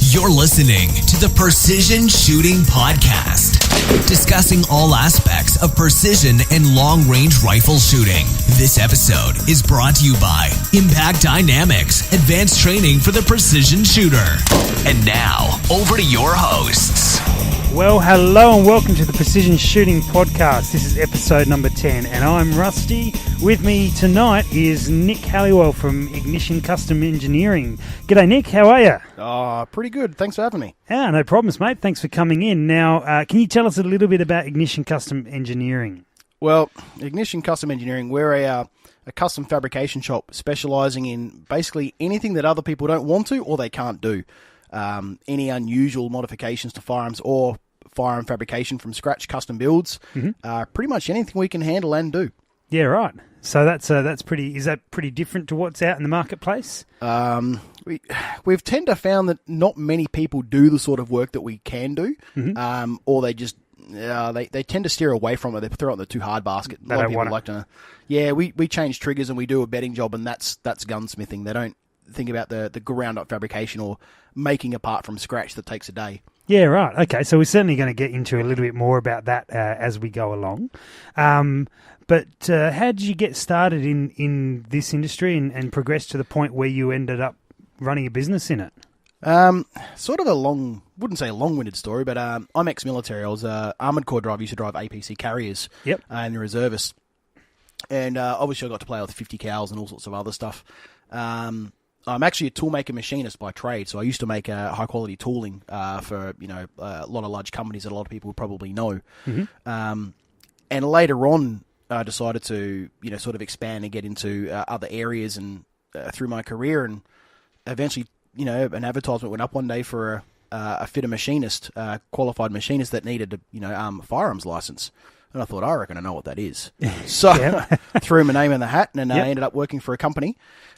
You're listening to the Precision Shooting Podcast, discussing all aspects of precision and long-range rifle shooting. This episode is brought to you by Impact Dynamics, advanced training for the precision shooter. And now, over to your hosts. Well, hello and welcome to the Precision Shooting Podcast. This is episode number 10 and I'm Rusty. With me tonight is Nick Halliwell from Ignition Custom Engineering. G'day Nick, how are you? Pretty good. Thanks for having me. No problems mate, thanks for coming in. Now, can you tell us a little bit about Ignition Custom Engineering? Well, Ignition Custom Engineering, we're a custom fabrication shop specialising in basically anything that other people don't want to or they can't do. Any unusual modifications to firearms or firearm fabrication from scratch, custom builds, pretty much anything we can handle and do. Yeah, right. So that's pretty. Is that pretty different to what's out in the marketplace? We've tend to found that not many people do the sort of work that we can do, or they just they tend to steer away from it. They throw it in the too hard basket. A lot of people like to. Yeah, we change triggers and we do a bedding job, and that's gunsmithing. They don't think about the ground up fabrication or making a part from scratch that takes a day. Yeah, right. Okay, so we're certainly going to get into a little bit more about that as we go along. But how did you get started in this industry and progress to the point where you ended up running a business in it? Sort of wouldn't say a long-winded story, but I'm ex-military. I was an Armoured Corps driver, used to drive APC carriers and the reservists. And obviously I got to play with 50 cals and all sorts of other stuff. I'm actually a toolmaker machinist by trade, so I used to make high-quality tooling for a lot of large companies that a lot of people would probably know. And later on, I decided to sort of expand and get into other areas and through my career, and eventually an advertisement went up one day for a fitter machinist, qualified machinist that needed a firearms license. And I thought, I reckon I know what that is. So threw my name in the hat and I ended up working for a company.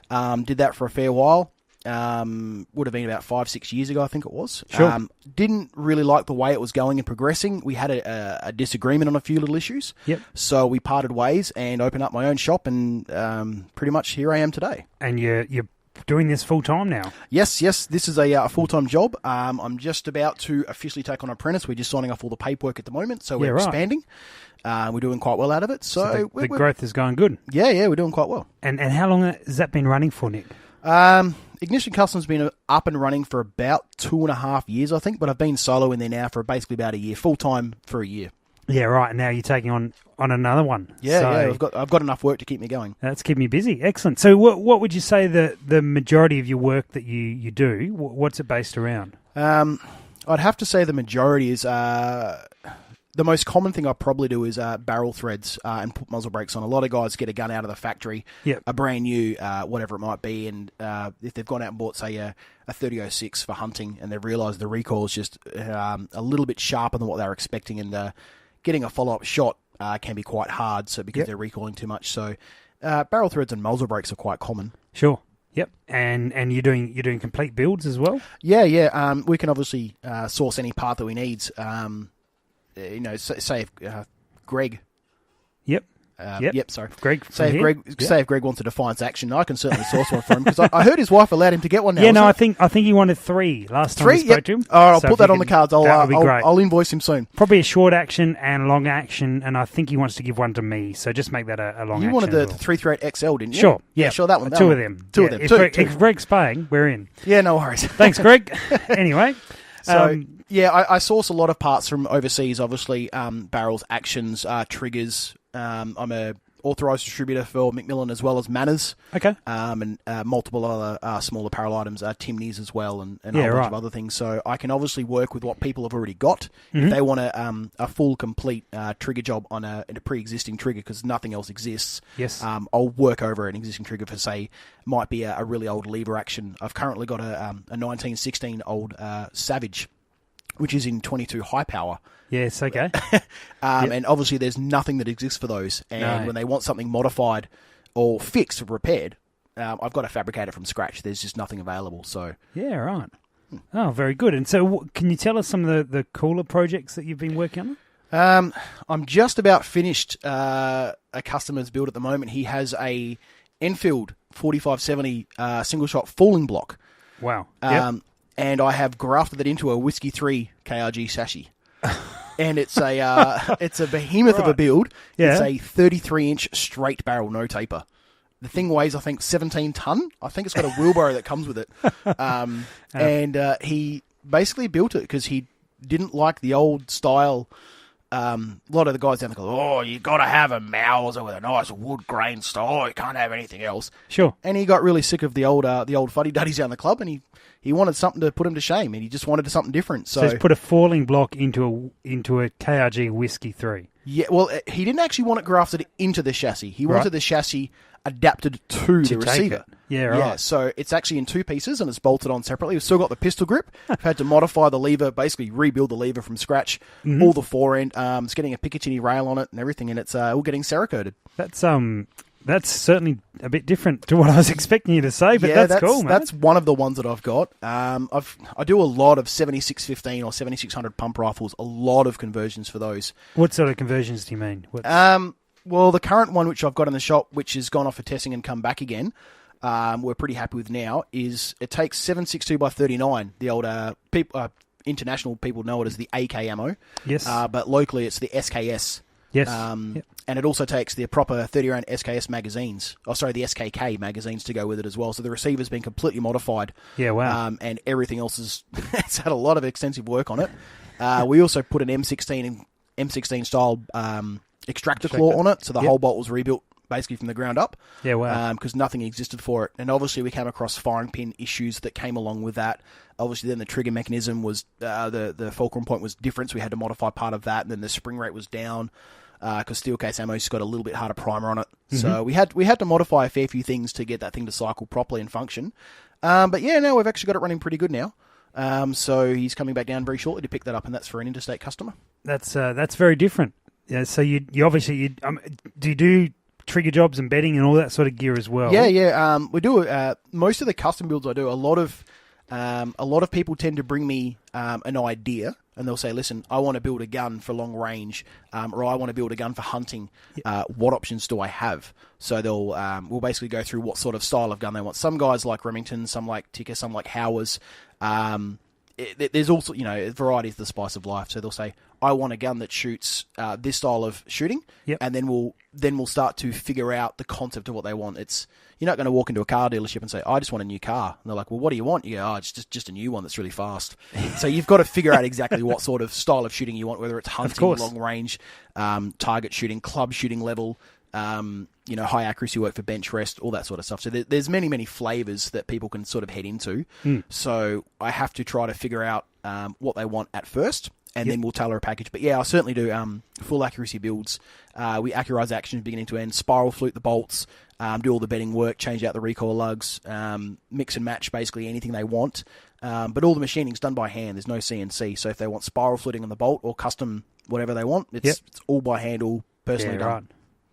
Did that for a fair while. Would have been about 5-6 years ago, I think it was. Sure. Didn't really like the way it was going and progressing. We had a disagreement on a few little issues. Yep. So we parted ways and opened up my own shop, and pretty much here I am today. And you're doing this full time now? Yes. This is a full-time job. I'm just about to officially take on apprentice. We're just signing off all the paperwork at the moment, so we're expanding. We're doing quite well out of it. So the growth is going good. Yeah, we're doing quite well. And how long has that been running for, Nick? Ignition Custom's been up and running for about 2.5 years, I think, but I've been solo in there now for basically about a year, full-time for a year. Yeah, right. And now you're taking on another one. Yeah, I've got enough work to keep me going. That's keeping you busy. Excellent. So what would you say the majority of your work that you do, what's it based around? I'd have to say the majority is... the most common thing I probably do is barrel threads and put muzzle brakes on. A lot of guys get a gun out of the factory, a brand new, whatever it might be, and if they've gone out and bought, say, a 30-06 for hunting, and they've realised the recoil is just a little bit sharper than what they were expecting, and getting a follow-up shot can be quite hard, so because they're recoiling too much. So barrel threads and muzzle brakes are quite common. Sure. Yep, and you're doing complete builds as well. Yeah. We can obviously source any part that we need. Say if Greg. Sorry. Greg. Say if Greg wants a Defiance Action, I can certainly source one for him, because I heard his wife allowed him to get one now. Yeah, no, I think he wanted 3 last time we spoke to him. All right, I'll put that on the cards. I'll invoice him soon. Probably a short action and a long action, and I think he wants to give one to me. So just make that a long action. You wanted the 338 XL, didn't you? Sure. Yeah, sure. That one. Two of them. If Greg's paying, we're in. Yeah, no worries. Thanks, Greg. Anyway. So, I source a lot of parts from overseas, obviously, barrels, actions, triggers. I'm a authorised distributor for Macmillan as well as Manners. Okay. And multiple other smaller apparel items, Timneys as well, and a whole bunch of other things. So I can obviously work with what people have already got. If they want a full, complete trigger job on a pre-existing trigger, because nothing else exists, I'll work over an existing trigger for, say, might be a really old lever action. I've currently got a 1916 old Savage, which is in 22 high power. Yes, okay. And obviously there's nothing that exists for those. And when they want something modified or fixed or repaired, I've got to fabricate it from scratch. There's just nothing available. So yeah, right. Oh, very good. And so can you tell us some of the cooler projects that you've been working on? I'm just about finished a customer's build at the moment. He has a Enfield 4570 single shot falling block. Wow. and I have grafted it into a Whiskey 3 KRG chassis. And it's a behemoth of a build. Yeah. It's a 33-inch straight barrel, no taper. The thing weighs, I think, 17 ton. I think it's got a wheelbarrow that comes with it. And he basically built it because he didn't like the old style. A lot of the guys down there go, "Oh, you got to have a Mauser with a nice wood grain style. You can't have anything else." Sure. And he got really sick of the old fuddy-duddies down the club, and he wanted something to put him to shame, and he just wanted something different. So he's put a falling block into a KRG Whiskey 3. Yeah, well, he didn't actually want it grafted into the chassis. He wanted the chassis adapted to the receiver. Yeah, right. Yeah, so it's actually in two pieces and it's bolted on separately. We've still got the pistol grip. We've had to modify the lever, basically rebuild the lever from scratch. All the forend. It's getting a Picatinny rail on it and everything, and it's all getting Cerakoted. That's certainly a bit different to what I was expecting you to say, but Yeah, that's cool, man. That's one of the ones that I've got. I do a lot of 7615 or 7600 pump rifles, a lot of conversions for those. What sort of conversions do you mean? Well, the current one which I've got in the shop, which has gone off for testing and come back again, we're pretty happy with now, is it takes 7.62 by 39. The old international people know it as the AK ammo. Yes. But locally it's the SKS. Yes. Yep. And it also takes the proper 30-round SKS magazines. The SKK magazines to go with it as well. So the receiver's been completely modified. Yeah, wow. And everything else it's had a lot of extensive work on it. We also put an M16 style extractor claw on it, so the whole bolt was rebuilt basically from the ground up. Yeah, wow. Because nothing existed for it. And obviously we came across firing pin issues that came along with that. Obviously then the trigger mechanism was, the fulcrum point was different, so we had to modify part of that, and then the spring rate was down because steel case ammo's got a little bit harder primer on it. So we had to modify a fair few things to get that thing to cycle properly and function. But yeah, now we've actually got it running pretty good now. So he's coming back down very shortly to pick that up, and that's for an interstate customer. That's very different. Yeah, so you obviously do you do trigger jobs and bedding and all that sort of gear as well? Yeah. We do most of the custom builds I do. A lot of people tend to bring me an idea, and they'll say, "Listen, I want to build a gun for long range, or I want to build a gun for hunting. What options do I have?" So we'll basically go through what sort of style of gun they want. Some guys like Remington, some like Tikka, some like Howers. There's also, variety is the spice of life. So they'll say, "I want a gun that shoots this style of shooting," and then we'll start to figure out the concept of what they want. You're not going to walk into a car dealership and say, "I just want a new car," and they're like, "Well, what do you want?" You go, "Oh, it's just a new one that's really fast." So you've got to figure out exactly what sort of style of shooting you want, whether it's hunting, long range, target shooting, club shooting level. High accuracy work for bench rest, all that sort of stuff. So there's many flavors that people can sort of head into. So I have to try to figure out what they want at first, and then we'll tailor a package. But yeah, I certainly do full accuracy builds. We accurize action beginning to end, spiral flute the bolts, do all the bedding work, change out the recoil lugs, mix and match basically anything they want. But all the machining's done by hand. There's no CNC. So if they want spiral fluting on the bolt or custom whatever they want, it's all by hand, all personally done. Right.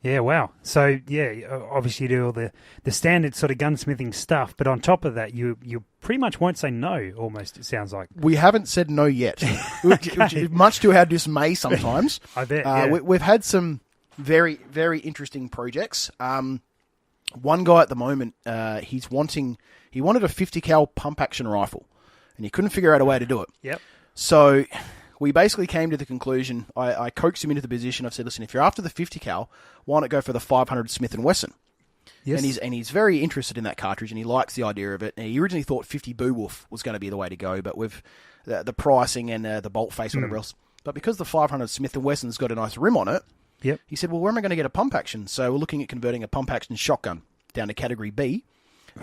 Yeah, wow. So, obviously you do all the standard sort of gunsmithing stuff, but on top of that, you pretty much won't say no, almost, it sounds like. We haven't said no yet, which is much to our dismay sometimes. I bet, We've had some very, very interesting projects. One guy at the moment, he wanted a 50 cal pump action rifle, and he couldn't figure out a way to do it. Yep. So we basically came to the conclusion, I coaxed him into the position. I've said, "Listen, if you're after the 50 cal, why not go for the 500 Smith & Wesson?" Yes. And he's very interested in that cartridge, and he likes the idea of it. And he originally thought 50 Beowulf was going to be the way to go, but with the pricing and the bolt face, whatever else. But because the 500 Smith & Wesson's got a nice rim on it, he said, "Well, where am I going to get a pump action?" So we're looking at converting a pump action shotgun down to category B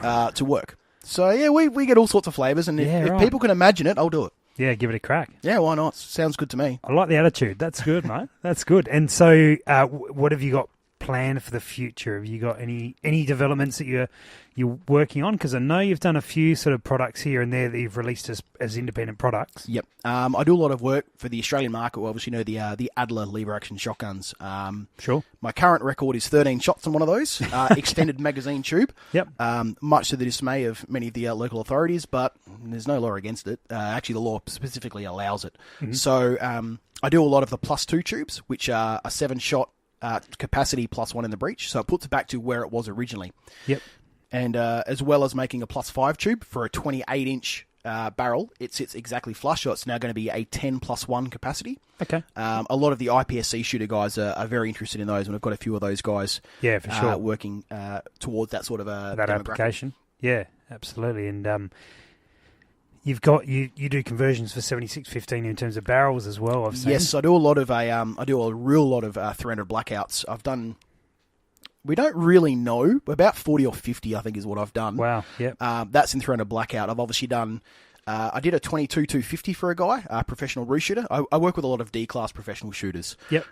to work. So yeah, we get all sorts of flavors, and if people can imagine it, I'll do it. Yeah, give it a crack. Yeah, why not? Sounds good to me. I like the attitude. That's good, mate. That's good. And so what have you got planned for the future? Have you got any developments that you're working on? Because I know you've done a few sort of products here and there that you've released as independent products. Yep. I do a lot of work for the Australian market. We obviously know the Adler lever action shotguns. Sure. My current record is 13 shots on one of those, extended magazine tube. Yep. Much to the dismay of many of the local authorities, but there's no law against it. Actually, the law specifically allows it. So I do a lot of the +2 tubes, which are a 7-shot capacity +1 in the breech. So it puts it back to where it was originally. Yep. And as well as making a +5 tube for a 28-inch barrel, it sits exactly flush, so it's now going to be a 10+1 capacity. Okay. A lot of the IPSC shooter guys are very interested in those, and we've got a few of those guys for sure. working towards that sort of that application. Yeah, absolutely. And you've got you do conversions for 7615 in terms of barrels as well, I've seen. Yes, I do a lot of real lot of 300 blackouts. I've done. We don't really know. About 40 or 50, I think, is what I've done. Wow, yep. That's in 300 blackout. I've obviously done... I did a 22-250 for a guy, a professional roost shooter. I work with a lot of D-class professional shooters. Yep.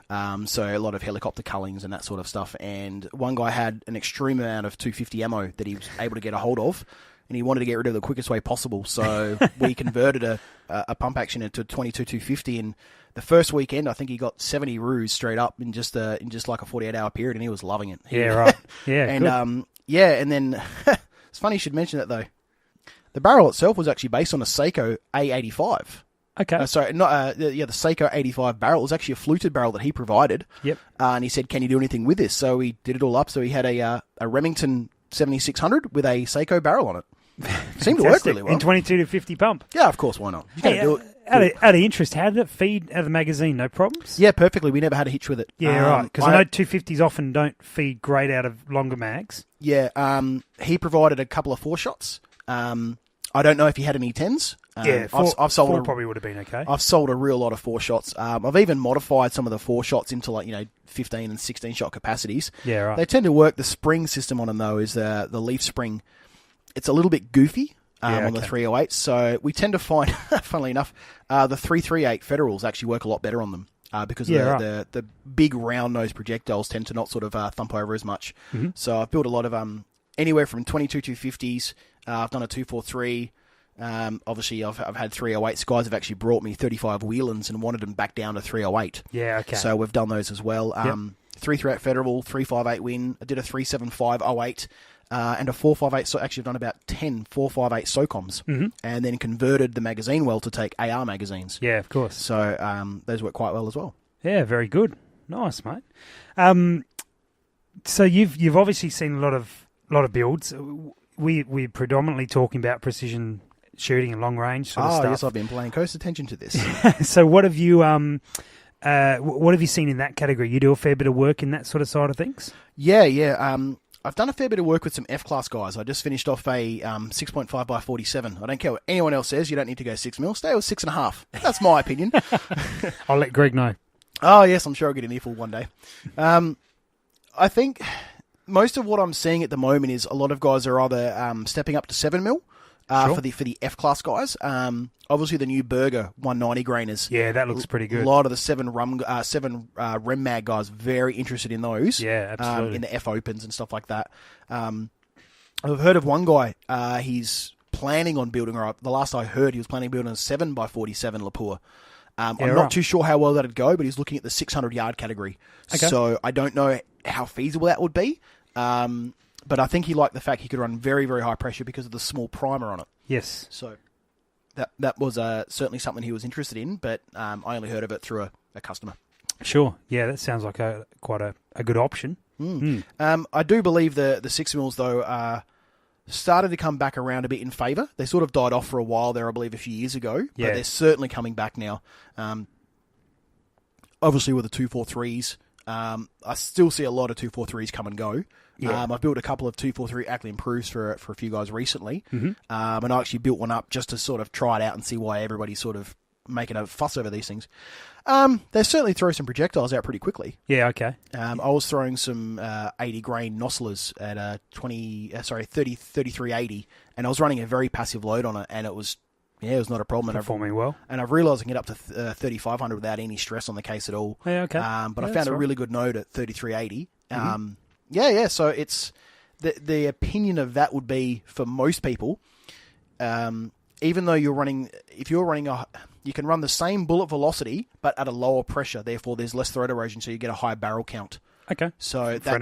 So a lot of helicopter cullings and that sort of stuff. And one guy had an extreme amount of 250 ammo that he was able to get a hold of, and he wanted to get rid of it the quickest way possible. So we converted a pump action into 22-250, and the first weekend, I think he got 70 roos straight up in just like a 48-hour period, and he was loving it. Right. Yeah, and good. And then it's funny you should mention that though. The barrel itself was actually based on a Seiko A85. Okay. The Seiko 85 barrel. It was actually a fluted barrel that he provided. Yep. And he said, "Can you do anything with this?" So we did it all up. So he had a Remington 7600 with a Seiko barrel on it. Seemed to work really well. In 22-50 pump. Yeah, of course. Why not? You got to do it. Out of interest, how did it feed out of the magazine? No problems? Yeah, perfectly. We never had a hitch with it. Yeah, right. Because I know 250s often don't feed great out of longer mags. Yeah, he provided a couple of 4-shots. I don't know if he had any 10s. I've sold four probably would have been okay. I've sold a real lot of 4-shots. I've even modified some of the 4-shots into 15 and 16-shot capacities. Yeah, right. They tend to work. The spring system on them though is the leaf spring. It's a little bit goofy. On the 308, so we tend to find, funnily enough, the 338 Federals actually work a lot better on them because the big round nose projectiles tend to not sort of thump over as much. Mm-hmm. So I've built a lot of anywhere from 22-250s. I've done a 243. Obviously, I've had 308s. Guys have actually brought me 35 Whelan's and wanted them back down to 308. Yeah, okay. So we've done those as well. 338 Federal, 358 Win. I did a 375 08. And a 458, so actually I've done about 10 458 SOCOMs, and then converted the magazine well to take AR magazines. Yeah, of course. So those work quite well as well. Yeah, very good. Nice, mate. So you've obviously seen a lot of builds. We're predominantly talking about precision shooting and long range sort of stuff. Yes, I've been paying close attention to this. So what have you seen in that category? You do a fair bit of work in that sort of side of things? Yeah. I've done a fair bit of work with some F-class guys. I just finished off a 6.5 by 47. I don't care what anyone else says. You don't need to go 6 mil. Stay with 6.5. That's my opinion. I'll let Greg know. Oh, yes, I'm sure I'll get an earful one day. I think most of what I'm seeing at the moment is a lot of guys are either stepping up to 7 mil Sure. for the F-class guys. Obviously, the new Burger 190 grainers. Yeah, that looks pretty good. A lot of the 7 Rem Mag guys very interested in those. Yeah, absolutely. In the F Opens and stuff like that. I've heard of one guy. He's planning on building, or the last I heard, he was planning on building a 7 by 47 Lapua. I'm not too sure how well that'd go, but he's looking at the 600-yard category. Okay. So I don't know how feasible that would be. But I think he liked the fact he could run very, very high pressure because of the small primer on it. Yes. So that was certainly something he was interested in, but I only heard of it through a customer. Sure. Yeah, that sounds like quite a good option. I do believe the 6 mils, though, started to come back around a bit in favour. They sort of died off for a while there, I believe, a few years ago, but they're certainly coming back now. Obviously, with the 243s, I still see a lot of 243s come and go. Yeah. I've built a couple of 243 Ackley Improves for a few guys recently, and I actually built one up just to sort of try it out and see why everybody's sort of making a fuss over these things. They certainly throw some projectiles out pretty quickly. Yeah, okay. I was throwing some 80 grain Nosslers at 3380, and I was running a very passive load on it, and it was not a problem. Performing well. And I've realised I can get up to 3500 without any stress on the case at all. Yeah, okay. But I found a really good node at 3380. So it's the opinion of that would be for most people, even though you're running, you can run the same bullet velocity but at a lower pressure. Therefore, there's less throat erosion, so you get a higher barrel count. Okay. So for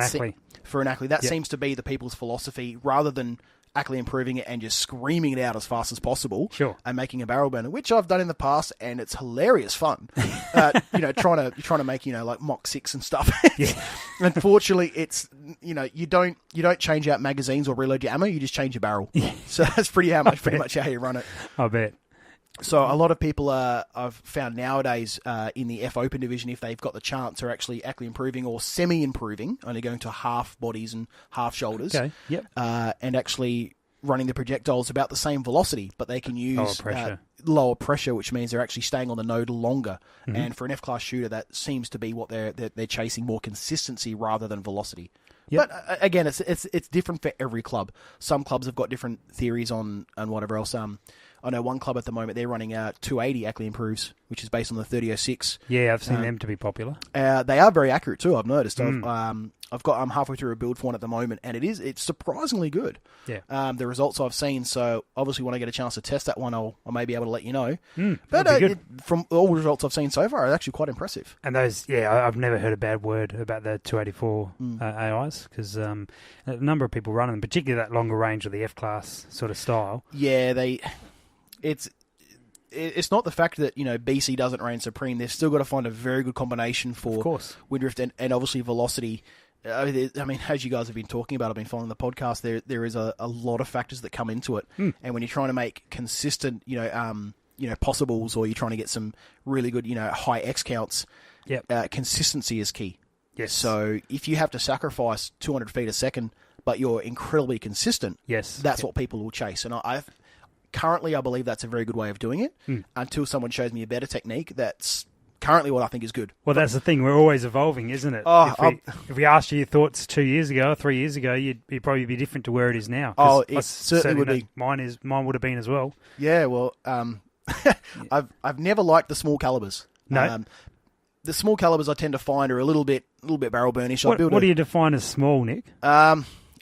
an Ackley, that seems to be the people's philosophy, rather than actually improving it and just screaming it out as fast as possible. Sure. And making a barrel burner, which I've done in the past, and it's hilarious fun. Trying to make, like Mach 6 and stuff. Yeah. Unfortunately, it's, you don't change out magazines or reload your ammo, you just change your barrel. Yeah. So that's pretty much how you run it. I bet. So a lot of people I've found nowadays in the F Open division, if they've got the chance, are actually improving or semi-improving, only going to half bodies and half shoulders. Okay, yep. And actually running the projectiles about the same velocity, but they can use lower pressure, which means they're actually staying on the node longer. Mm-hmm. And for an F-class shooter, that seems to be what they're chasing, more consistency rather than velocity. Yep. But again, it's different for every club. Some clubs have got different theories on whatever else. I know one club at the moment, they're running 280 Ackley Improves, which is based on the 3006. Yeah, I've seen them to be popular. They are very accurate too, I've noticed. I'm halfway through a build for one at the moment, and it's surprisingly good. Yeah. The results I've seen, so obviously when I get a chance to test that one, I'll maybe be able to let you know. But from all the results I've seen so far, it's actually quite impressive. And those, I've never heard a bad word about the 284 AIs, because a number of people run them, particularly that longer range of the F-class sort of style. Yeah, It's not the fact that, BC doesn't reign supreme. They've still got to find a very good combination for Windrift and obviously velocity. I mean, as you guys have been talking about, I've been following the podcast, there is a lot of factors that come into it. And when you're trying to make consistent, possibles, or you're trying to get some really good, high X counts, consistency is key. Yes. So if you have to sacrifice 200 feet a second, but you're incredibly consistent, that's what people will chase. And currently, I believe that's a very good way of doing it until someone shows me a better technique. That's currently what I think is good. Well, that's the thing. We're always evolving, isn't it? If we asked you your thoughts 2 years ago or 3 years ago, you'd probably be different to where it is now. It certainly would be. Mine would have been as well. Yeah, well, I've never liked the small calibers. No. The small calibers I tend to find are a little bit barrel burnish. What do you define as small, Nick?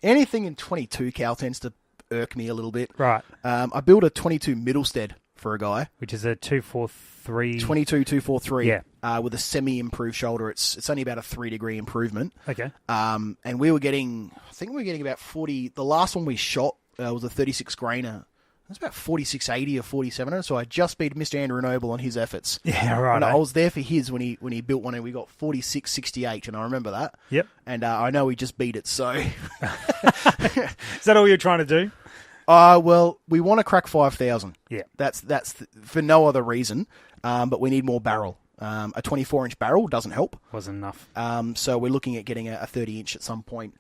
Anything in 22 cal tends to irk me a little bit. Right. I built a 22 Middlestead for a guy. Which is a 243. 243. Yeah. With a semi-improved shoulder. It's only about a 3-degree improvement. Okay. And we were getting about 40. The last one we shot was a 36 grainer. It was about 4680 or 4700. So I just beat Mr. Andrew Noble on his efforts. Yeah, right. And I was there for his when he built one, and we got 4668, and I remember that. Yep. And I know he just beat it. So is that all you're trying to do? Well, we want to crack 5,000. Yeah. That's for no other reason. But we need more barrel. A 24-inch barrel doesn't help. Wasn't enough. So we're looking at getting a 30-inch at some point.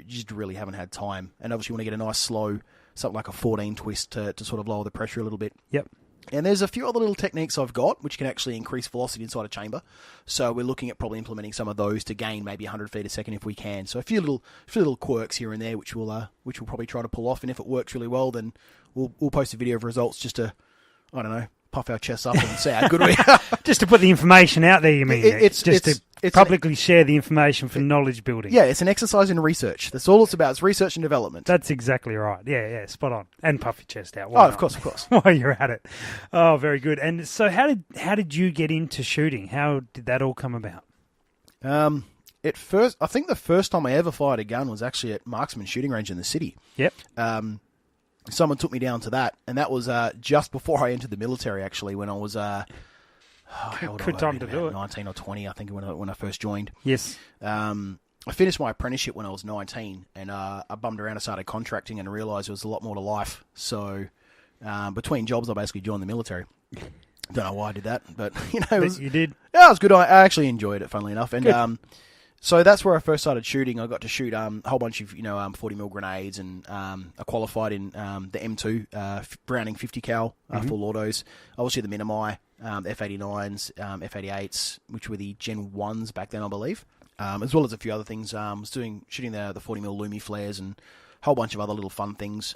Just really haven't had time. And obviously we want to get a nice slow, something like a 14 twist to sort of lower the pressure a little bit. Yep. And there's a few other little techniques I've got which can actually increase velocity inside a chamber. So we're looking at probably implementing some of those to gain maybe 100 feet a second if we can. So a few little quirks here and there which we'll probably try to pull off. And if it works really well, then we'll post a video of results just to, I don't know, puff our chests up and say how good we are. Just to put the information out there, you mean? It's to publicly share the information for knowledge building. Yeah, it's an exercise in research. That's all it's about. It's research and development. That's exactly right. Yeah, spot on. And puff your chest out. Of course. While you're at it. Oh, very good. And so how did you get into shooting? How did that all come about? At first, I think the first time I ever fired a gun was actually at Marksman Shooting Range in the city. Yep. Someone took me down to that, and that was just before I entered the military, actually, when I was... good time to do it. 19 or 20, I think, when I first joined. Yes. I finished my apprenticeship when I was 19, and I bummed around and started contracting and realised there was a lot more to life. So between jobs, I basically joined the military. Don't know why I did that, but you did. Yeah, it was good. I actually enjoyed it, funnily enough, and so that's where I first started shooting. I got to shoot a whole bunch of 40mm grenades, and I qualified in the M2 Browning 50 cal full autos. Obviously the Minimi, F89s, F88s, which were the Gen 1s back then, I believe, as well as a few other things. I was shooting the 40mm Lumi flares and a whole bunch of other little fun things.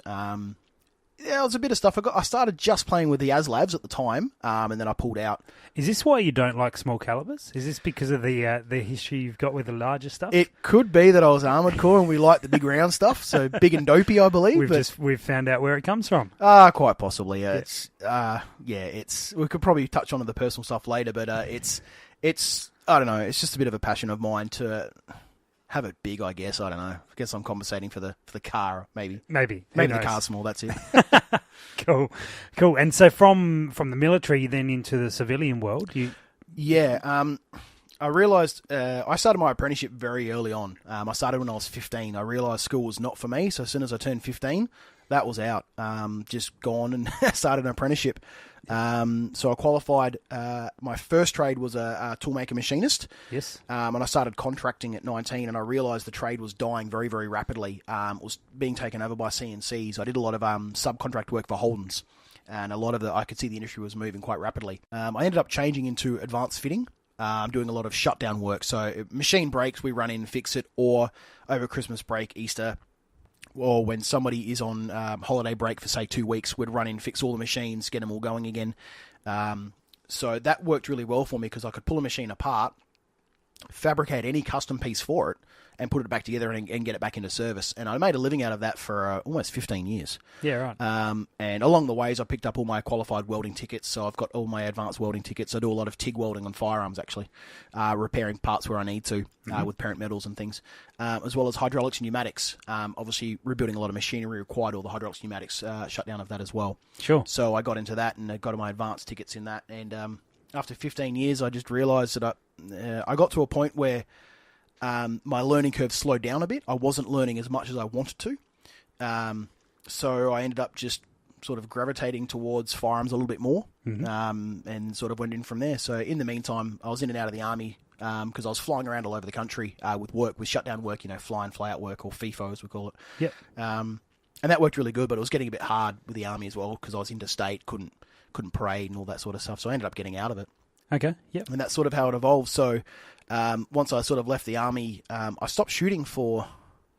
Yeah, it was a bit of stuff. I started just playing with the ASLabs at the time, and then I pulled out. Is this why you don't like small calibers? Is this because of the history you've got with the larger stuff? It could be that I was Armoured Corps and we like the big round stuff, so big and dopey, I believe. We've found out where it comes from. Quite possibly. We could probably touch on the personal stuff later, but it's I don't know. It's just a bit of a passion of mine to have it big, I guess. I don't know. I guess I'm compensating for the car, maybe. Maybe the car's small. That's it. Cool. And so from the military then into the civilian world, I realised I started my apprenticeship very early on. I started when I was 15. I realised school was not for me, so as soon as I turned 15, that was out. Just gone and started an apprenticeship. So I qualified. My first trade was a toolmaker machinist. Yes. And I started contracting at 19, and I realised the trade was dying very, very rapidly. It was being taken over by CNCs. I did a lot of subcontract work for Holdens, and I could see the industry was moving quite rapidly. I ended up changing into advanced fitting. I'm doing a lot of shutdown work. So machine breaks, we run in and fix it, or over Christmas break, Easter, or when somebody is on holiday break for, say, 2 weeks, we'd run in, fix all the machines, get them all going again. So that worked really well for me because I could pull a machine apart, fabricate any custom piece for it, and put it back together and get it back into service. And I made a living out of that for almost 15 years. Yeah, right. And along the ways, I picked up all my qualified welding tickets. So I've got all my advanced welding tickets. I do a lot of TIG welding on firearms, actually, repairing parts where I need to with parent metals and things, as well as hydraulics and pneumatics. Obviously, rebuilding a lot of machinery required all the hydraulics and pneumatics shutdown of that as well. Sure. So I got into that and got my advanced tickets in that. And after 15 years, I just realised that I got to a point where my learning curve slowed down a bit. I wasn't learning as much as I wanted to. So I ended up just sort of gravitating towards firearms a little bit more, and sort of went in from there. So in the meantime, I was in and out of the Army because I was flying around all over the country with shutdown work, fly in, fly out work, or FIFO as we call it. Yep. And that worked really good, but it was getting a bit hard with the Army as well because I was interstate, couldn't parade and all that sort of stuff. So I ended up getting out of it. Okay, yep. And that's sort of how it evolved. So once I sort of left the Army, I stopped shooting for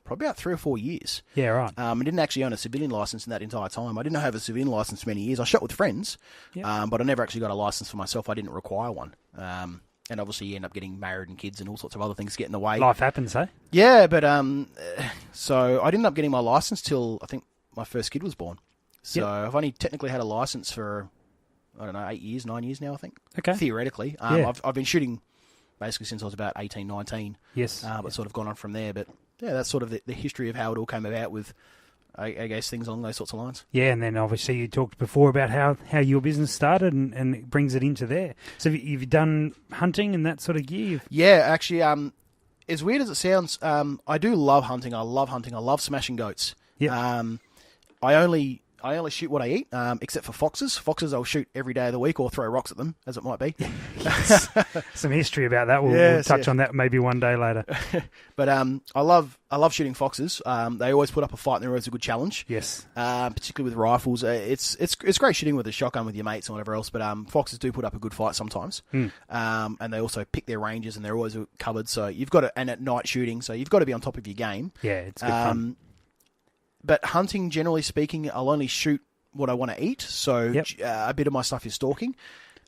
probably about 3 or 4 years. Yeah, right. I didn't actually own a civilian license in that entire time. I didn't have a civilian license for many years. I shot with friends, but I never actually got a license for myself. I didn't require one. And obviously you end up getting married and kids and all sorts of other things get in the way. Life happens, eh? Yeah, but so I didn't end up getting my license till I think my first kid was born. So I've only technically had a license for, I don't know, 8 years, 9 years now, I think. Okay. Theoretically. I've been shooting basically since I was about 18, 19. Yes. But sort of gone on from there. But yeah, that's sort of the history of how it all came about with, I guess, things along those sorts of lines. Yeah, and then obviously you talked before about how your business started and it brings it into there. So you've done hunting and that sort of gear? Yeah, actually, as weird as it sounds, I do love hunting. I love smashing goats. Yeah. I only shoot what I eat, except for foxes. Foxes I'll shoot every day of the week or throw rocks at them, as it might be. Yes. Some history about that. We'll touch on that maybe one day later. But I love shooting foxes. They always put up a fight and they're always a good challenge. Yes. Particularly with rifles. It's great shooting with a shotgun with your mates and whatever else, but foxes do put up a good fight sometimes. And they also pick their ranges and they're always covered. So you've got to, and at night shooting, so you've got to be on top of your game. Yeah, it's good fun. But hunting, generally speaking, I'll only shoot what I want to eat. So a bit of my stuff is stalking.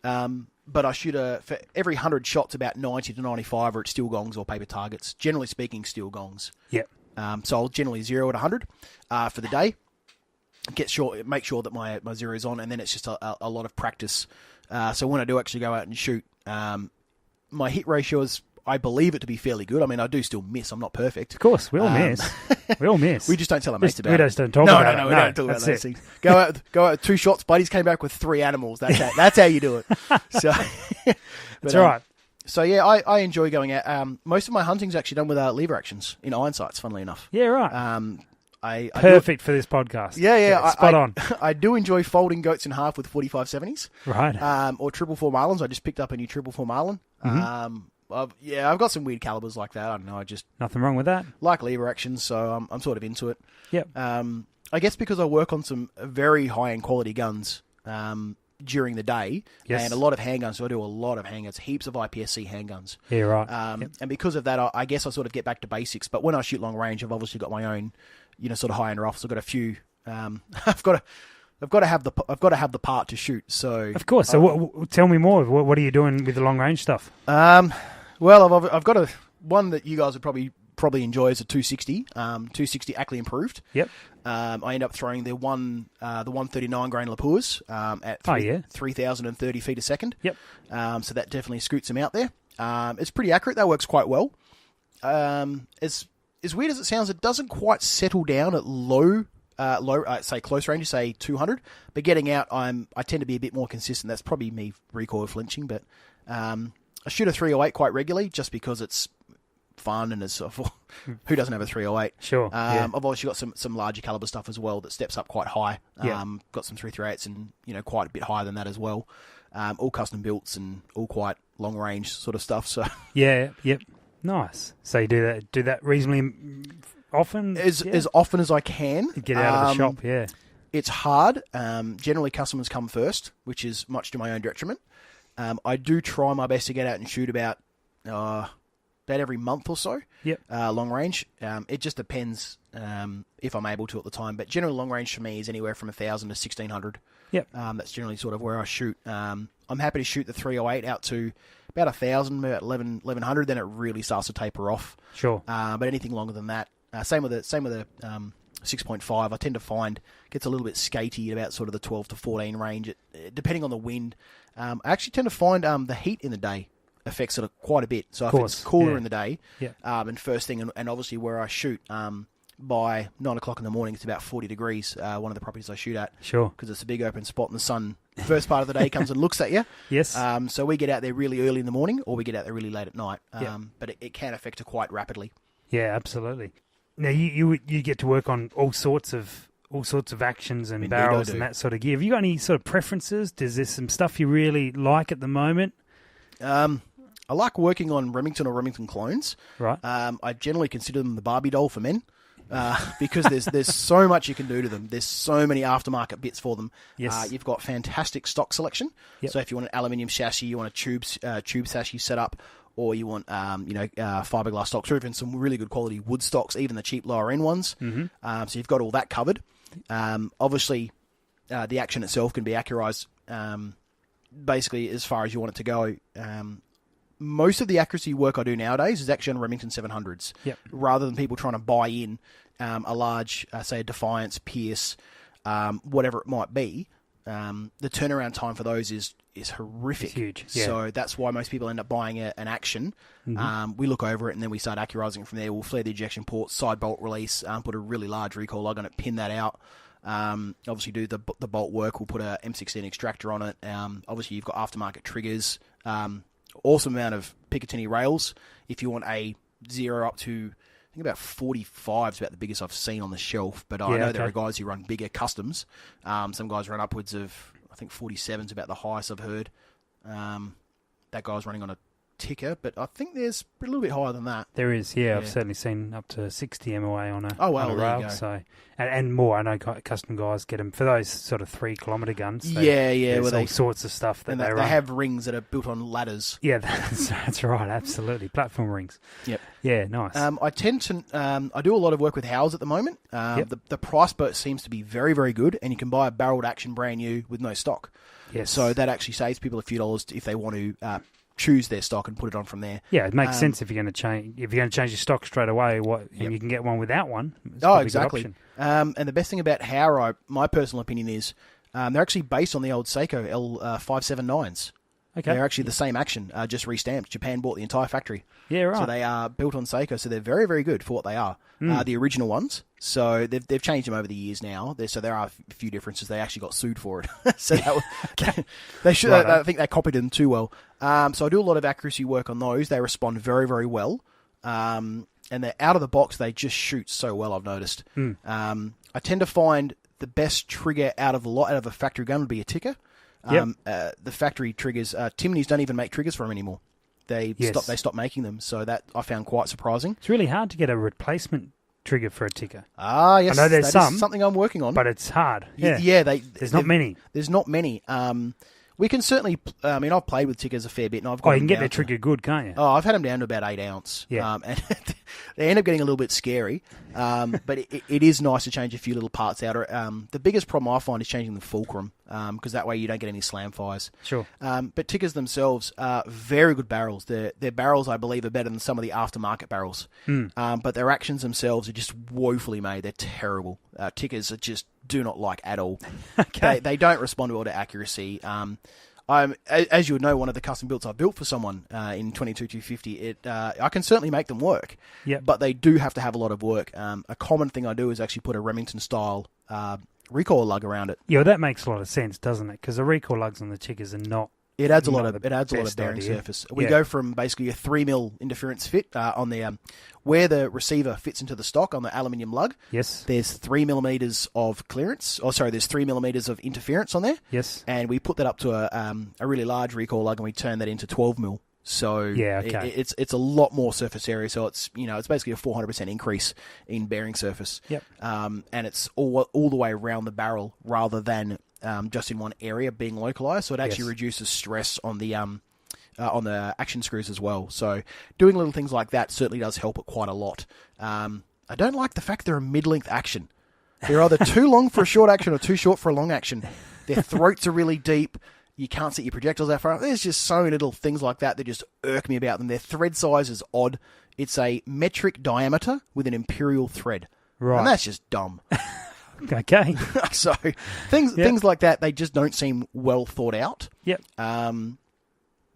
But I shoot for every 100 shots, about 90 to 95 are at steel gongs or paper targets. Generally speaking, steel gongs. Yep. So I'll generally zero at 100 for the day. Make sure that my zero is on, and then it's just a lot of practice. So when I do actually go out and shoot, my hit ratio is, I believe it to be fairly good. I mean, I do still miss. I'm not perfect. Of course, we all miss. We all miss. We just don't tell our mates about it. We just don't talk about it. No, we don't talk about those things. Go out with 2 shots. Buddies came back with 3 animals. That's how you do it. So, that's right. So yeah, I enjoy going out. Most of my hunting's actually done with lever actions in iron sights. Funnily enough. Yeah, right. Perfect for this podcast. Yeah, spot on. I do enjoy folding goats in half with 45-70s. Right. Or 444 Marlins. I just picked up a new 444 Marlin. Mm-hmm. I've got some weird calibers like that. I don't know. I just nothing wrong with that. Like lever actions, so I'm sort of into it. Yep. I guess because I work on some very high end quality guns during the day, and a lot of handguns. So I do a lot of handguns, heaps of IPSC handguns. Yeah, right. And because of that, I guess I sort of get back to basics. But when I shoot long range, I've obviously got my own, sort of high end rifles. I've got a few. I've got to have the part to shoot. So of course. So tell me more. What are you doing with the long range stuff? Well, I've got one that you guys would probably enjoy is a 260, 260 Ackley improved. Yep. I end up throwing the 139 grain Lapurs at 3,030 feet a second. Yep. So that definitely scoots them out there. It's pretty accurate. That works quite well. as weird as it sounds, it doesn't quite settle down at low, say close range, say 200. But getting out, I tend to be a bit more consistent. That's probably me recoil flinching, but I shoot a 308 quite regularly just because it's fun and it's who doesn't have a 308? Sure. I've obviously got some larger caliber stuff as well that steps up quite high. Yeah. Got some 338s and quite a bit higher than that as well. All custom builts and all quite long range sort of stuff. So yeah, yep, nice. So you do that reasonably often? As often as I can. Get out of the shop, yeah. It's hard. Generally, customers come first, which is much to my own detriment. I do try my best to get out and shoot about every month or so. Yep. Long range. It just depends if I'm able to at the time. But generally, long range for me is anywhere from 1,000 to 1,600. Yep. That's generally sort of where I shoot. I'm happy to shoot the 308 out to about 1,000, about 1,100. Then it really starts to taper off. Sure. But anything longer than that, same with the 6.5. I tend to find gets a little bit skatey at about sort of the 12 to 14 range, depending on the wind. I actually tend to find the heat in the day affects it quite a bit. So if it's cooler in the day, and first thing, and obviously where I shoot, by 9 o'clock in the morning, it's about 40 degrees. One of the properties I shoot at, sure, because it's a big open spot, and the sun first part of the day comes and looks at you. Yes. So we get out there really early in the morning, or we get out there really late at night. But it can affect it quite rapidly. Yeah, absolutely. Now you get to work on all sorts of actions and barrels and that sort of gear. Have you got any sort of preferences? Is there some stuff you really like at the moment? I like working on Remington or Remington clones. Right. I generally consider them the Barbie doll for men. Because there's so much you can do to them. There's so many aftermarket bits for them. Yes. You've got fantastic stock selection. Yep. So if you want an aluminium chassis, you want a tube chassis setup, or you want fiberglass stocks, or even some really good quality wood stocks, even the cheap lower end ones. Mm-hmm. So you've got all that covered. Obviously, the action itself can be accurized basically as far as you want it to go. Most of the accuracy work I do nowadays is actually on Remington 700s, rather than people trying to buy in a large, say, a Defiance, Pierce, whatever it might be. The turnaround time for those is horrific. It's huge. Yeah. So that's why most people end up buying an action. Mm-hmm. We look over it and then we start accurizing it from there. We'll flare the ejection port, side bolt release, put a really large recoil lug on it, pin that out. Obviously do the bolt work. We'll put a M16 extractor on it. Obviously you've got aftermarket triggers. Awesome amount of Picatinny rails. If you want a 0 up to, I think about 45 is about the biggest I've seen on the shelf. But I know there are guys who run bigger customs. Some guys run upwards of, I think 47 is about the highest I've heard. That guy's running on a ticker, but I think there's a little bit higher than that. There is, yeah. I've certainly seen up to 60 MOA on a there rail. You go. So, and more. I know custom guys get them for those sort of 3 kilometre guns. There's all sorts of stuff that they run. They have rings that are built on ladders. Yeah, that's right. Absolutely, platform rings. Yep. Yeah, nice. I tend to I do a lot of work with Howes at the moment. The price boat seems to be very, very good, and you can buy a barreled action brand new with no stock. Yes. So that actually saves people a few dollars if they want to choose their stock and put it on from there. Yeah, it makes sense if you're going to change your stock straight away. And you can get one without one. Exactly. And the best thing about Howe, my personal opinion is, they're actually based on the old Seiko L579s. Okay. They're actually the same action, just restamped. Japan bought the entire factory. Yeah, right. So they are built on Seiko, so they're very, very good for what they are. The original ones. So they've changed them over the years now. So there are a few differences. They actually got sued for it. So they should. Right. I think they copied them too well. So I do a lot of accuracy work on those. They respond very, very well. And they're out of the box. They just shoot so well, I've noticed. I tend to find the best trigger out of a factory gun would be a ticker. The factory triggers, Timneys don't even make triggers for them anymore. They stopped making them, so that I found quite surprising. It's really hard to get a replacement trigger for a ticker. Yes, I know there's something I'm working on, but it's hard. There's not many. There's not many. We can certainly. I mean, I've played with tickers a fair bit, and I've got. You can get their trigger good, can't you? I've had them down to about 8 ounce. Yeah, and they end up getting a little bit scary. But it is nice to change a few little parts out. The biggest problem I find is changing the fulcrum, because that way you don't get any slam fires. Sure. But tickers themselves are very good barrels. Their barrels, I believe, are better than some of the aftermarket barrels. But their actions themselves are just woefully made. They're terrible. Tickers are just do not like at all. Okay. They don't respond well to accuracy. As you would know, one of the custom builds I built for someone in 22-250, I can certainly make them work, but they do have to have a lot of work. A common thing I do is actually put a Remington-style recoil lug around it. Yeah, well, that makes a lot of sense, doesn't it? Because the recoil lugs on the chiggers are not... It adds a lot of bearing surface. We go from basically a 3mm interference fit on the where the receiver fits into the stock on the aluminium lug. Yes. There's 3mm of clearance. There's 3mm of interference on there. Yes. And we put that up to a really large recoil lug, and we turn that into 12mm. So it's a lot more surface area. So it's basically a 400% increase in bearing surface. Yep. And it's all the way around the barrel rather than just in one area being localized. So it actually reduces stress on the action screws as well. So doing little things like that certainly does help it quite a lot. I don't like the fact they're a mid-length action. They're either too long for a short action or too short for a long action. Their throats are really deep. You can't set your projectiles that far. There's just so many little things like that just irk me about them. Their thread size is odd. It's a metric diameter with an imperial thread. Right. And that's just dumb. Okay. So things like that, they just don't seem well thought out. Yep.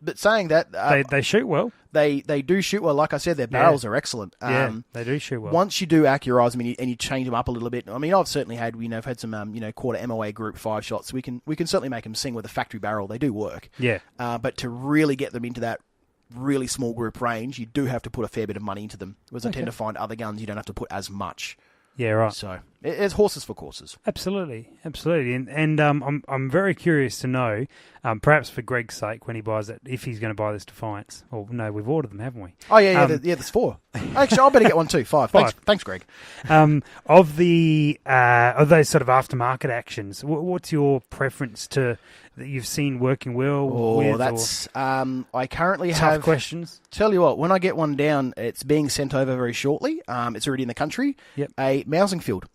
But saying that... they shoot well. They do shoot well. Like I said, their barrels are excellent. They do shoot well. Once you do accurize them and you change them up a little bit, I mean, I've certainly had, I've had some, quarter MOA Group 5 shots. We can certainly make them sing with a factory barrel. They do work. Yeah. But to really get them into that really small group range, you do have to put a fair bit of money into them. Whereas I tend to find other guns you don't have to put as much. Yeah, right. So it's horses for courses. Absolutely, and I'm very curious to know, perhaps for Greg's sake, when he buys it, if he's going to buy this Defiance. Or no, we've ordered them, haven't we? Oh yeah, there's 4. Actually, I better get one too. 5. Thanks, Greg. Of those sort of aftermarket actions, what's your preference that you've seen working well? I currently tough have questions. Tell you what, when I get one down, it's being sent over very shortly. It's already in the country. Yep. A mousing field.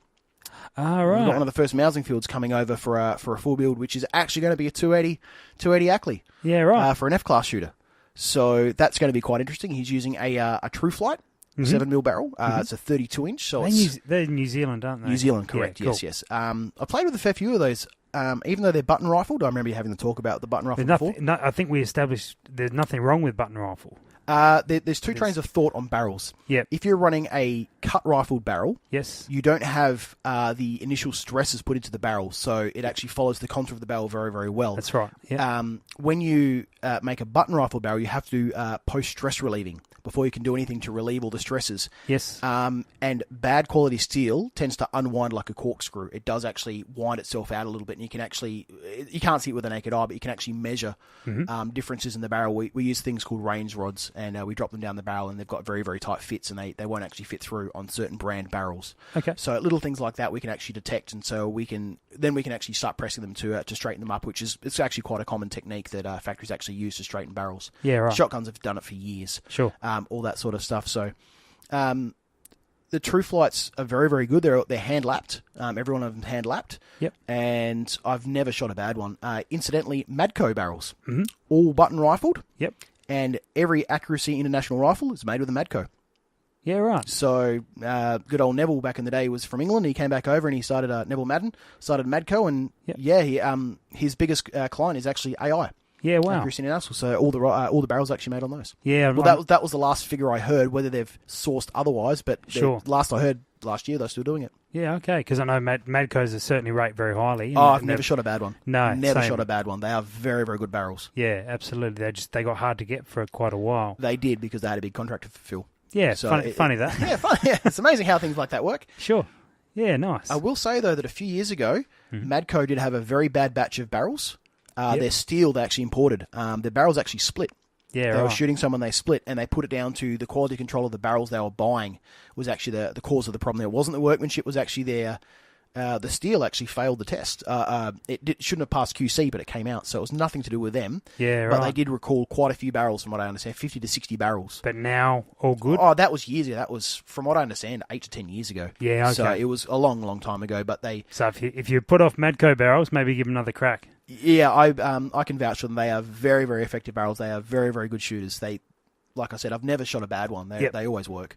Ah, right. We've got one of the first mousing fields coming over for a full build, which is actually going to be a 280 Ackley. Yeah, right. For an F-class shooter. So that's going to be quite interesting. He's using a True Flight 7mm barrel. It's a 32-inch. So they're New Zealand, aren't they? New Zealand, correct. Yeah, cool. Yes. I played with a fair few of those. Even though they're button rifled, I remember you having the talk about the button rifle before. I think we established there's nothing wrong with button rifle. There's two trains of thought on barrels. Yep. If you're running a cut rifled barrel, yes, you don't have the initial stresses put into the barrel, so it actually follows the contour of the barrel very, very well. That's right. Yep. When you make a button rifle barrel, you have to do post-stress relieving before you can do anything to relieve all the stresses. Yes. And bad quality steel tends to unwind like a corkscrew. It does actually wind itself out a little bit, and you can't see it with the naked eye, but you can actually measure differences in the barrel. We use things called range rods, and we drop them down the barrel, and they've got very, very tight fits, and they won't actually fit through on certain brand barrels. Okay. So little things like that we can actually detect, and so we can actually start pressing them to straighten them up, it's actually quite a common technique that factories actually use to straighten barrels. Yeah, right. Shotguns have done it for years. Sure. All that sort of stuff. So, the True Flights are very, very good. They're hand lapped. Every one of them hand lapped. Yep. And I've never shot a bad one. Incidentally, Madco barrels, all button rifled. Yep. And every Accuracy International rifle is made with a Madco. Yeah, right. So, good old Neville back in the day was from England. He came back over and he started Neville Madden, started Madco, and his biggest client is actually AI. Yeah, wow. Accuracy International. So all the barrels actually made on those. Yeah, well, that was the last figure I heard. Whether they've sourced otherwise, but sure. Last I heard last year, they're still doing it. Yeah, okay. Because I know Madcos are certainly rate very highly. I've never shot a bad one. No, never shot a bad one. They are very, very good barrels. Yeah, absolutely. They got hard to get for quite a while. They did because they had a big contract to fulfill. Yeah, so funny that. Yeah, funny. Yeah, it's amazing how things like that work. Sure. Yeah, nice. I will say though that a few years ago, Madco did have a very bad batch of barrels. Their steel they actually imported. Their barrels actually split. Yeah, they were shooting someone, they split, and they put it down to the quality control of the barrels they were buying was actually the cause of the problem. There wasn't the workmanship, was actually the steel actually failed the test. It shouldn't have passed QC, but it came out, so it was nothing to do with them. Yeah, right. But they did recall quite a few barrels, from what I understand, 50 to 60 barrels. But now, all good? Oh, that was years ago. That was, from what I understand, 8 to 10 years ago. Yeah, okay. So it was a long, long time ago, but they... So if you put off Madco barrels, maybe give them another crack. Yeah, I can vouch for them. They are very, very effective barrels. They are very, very good shooters. Like I said, I've never shot a bad one. They always work.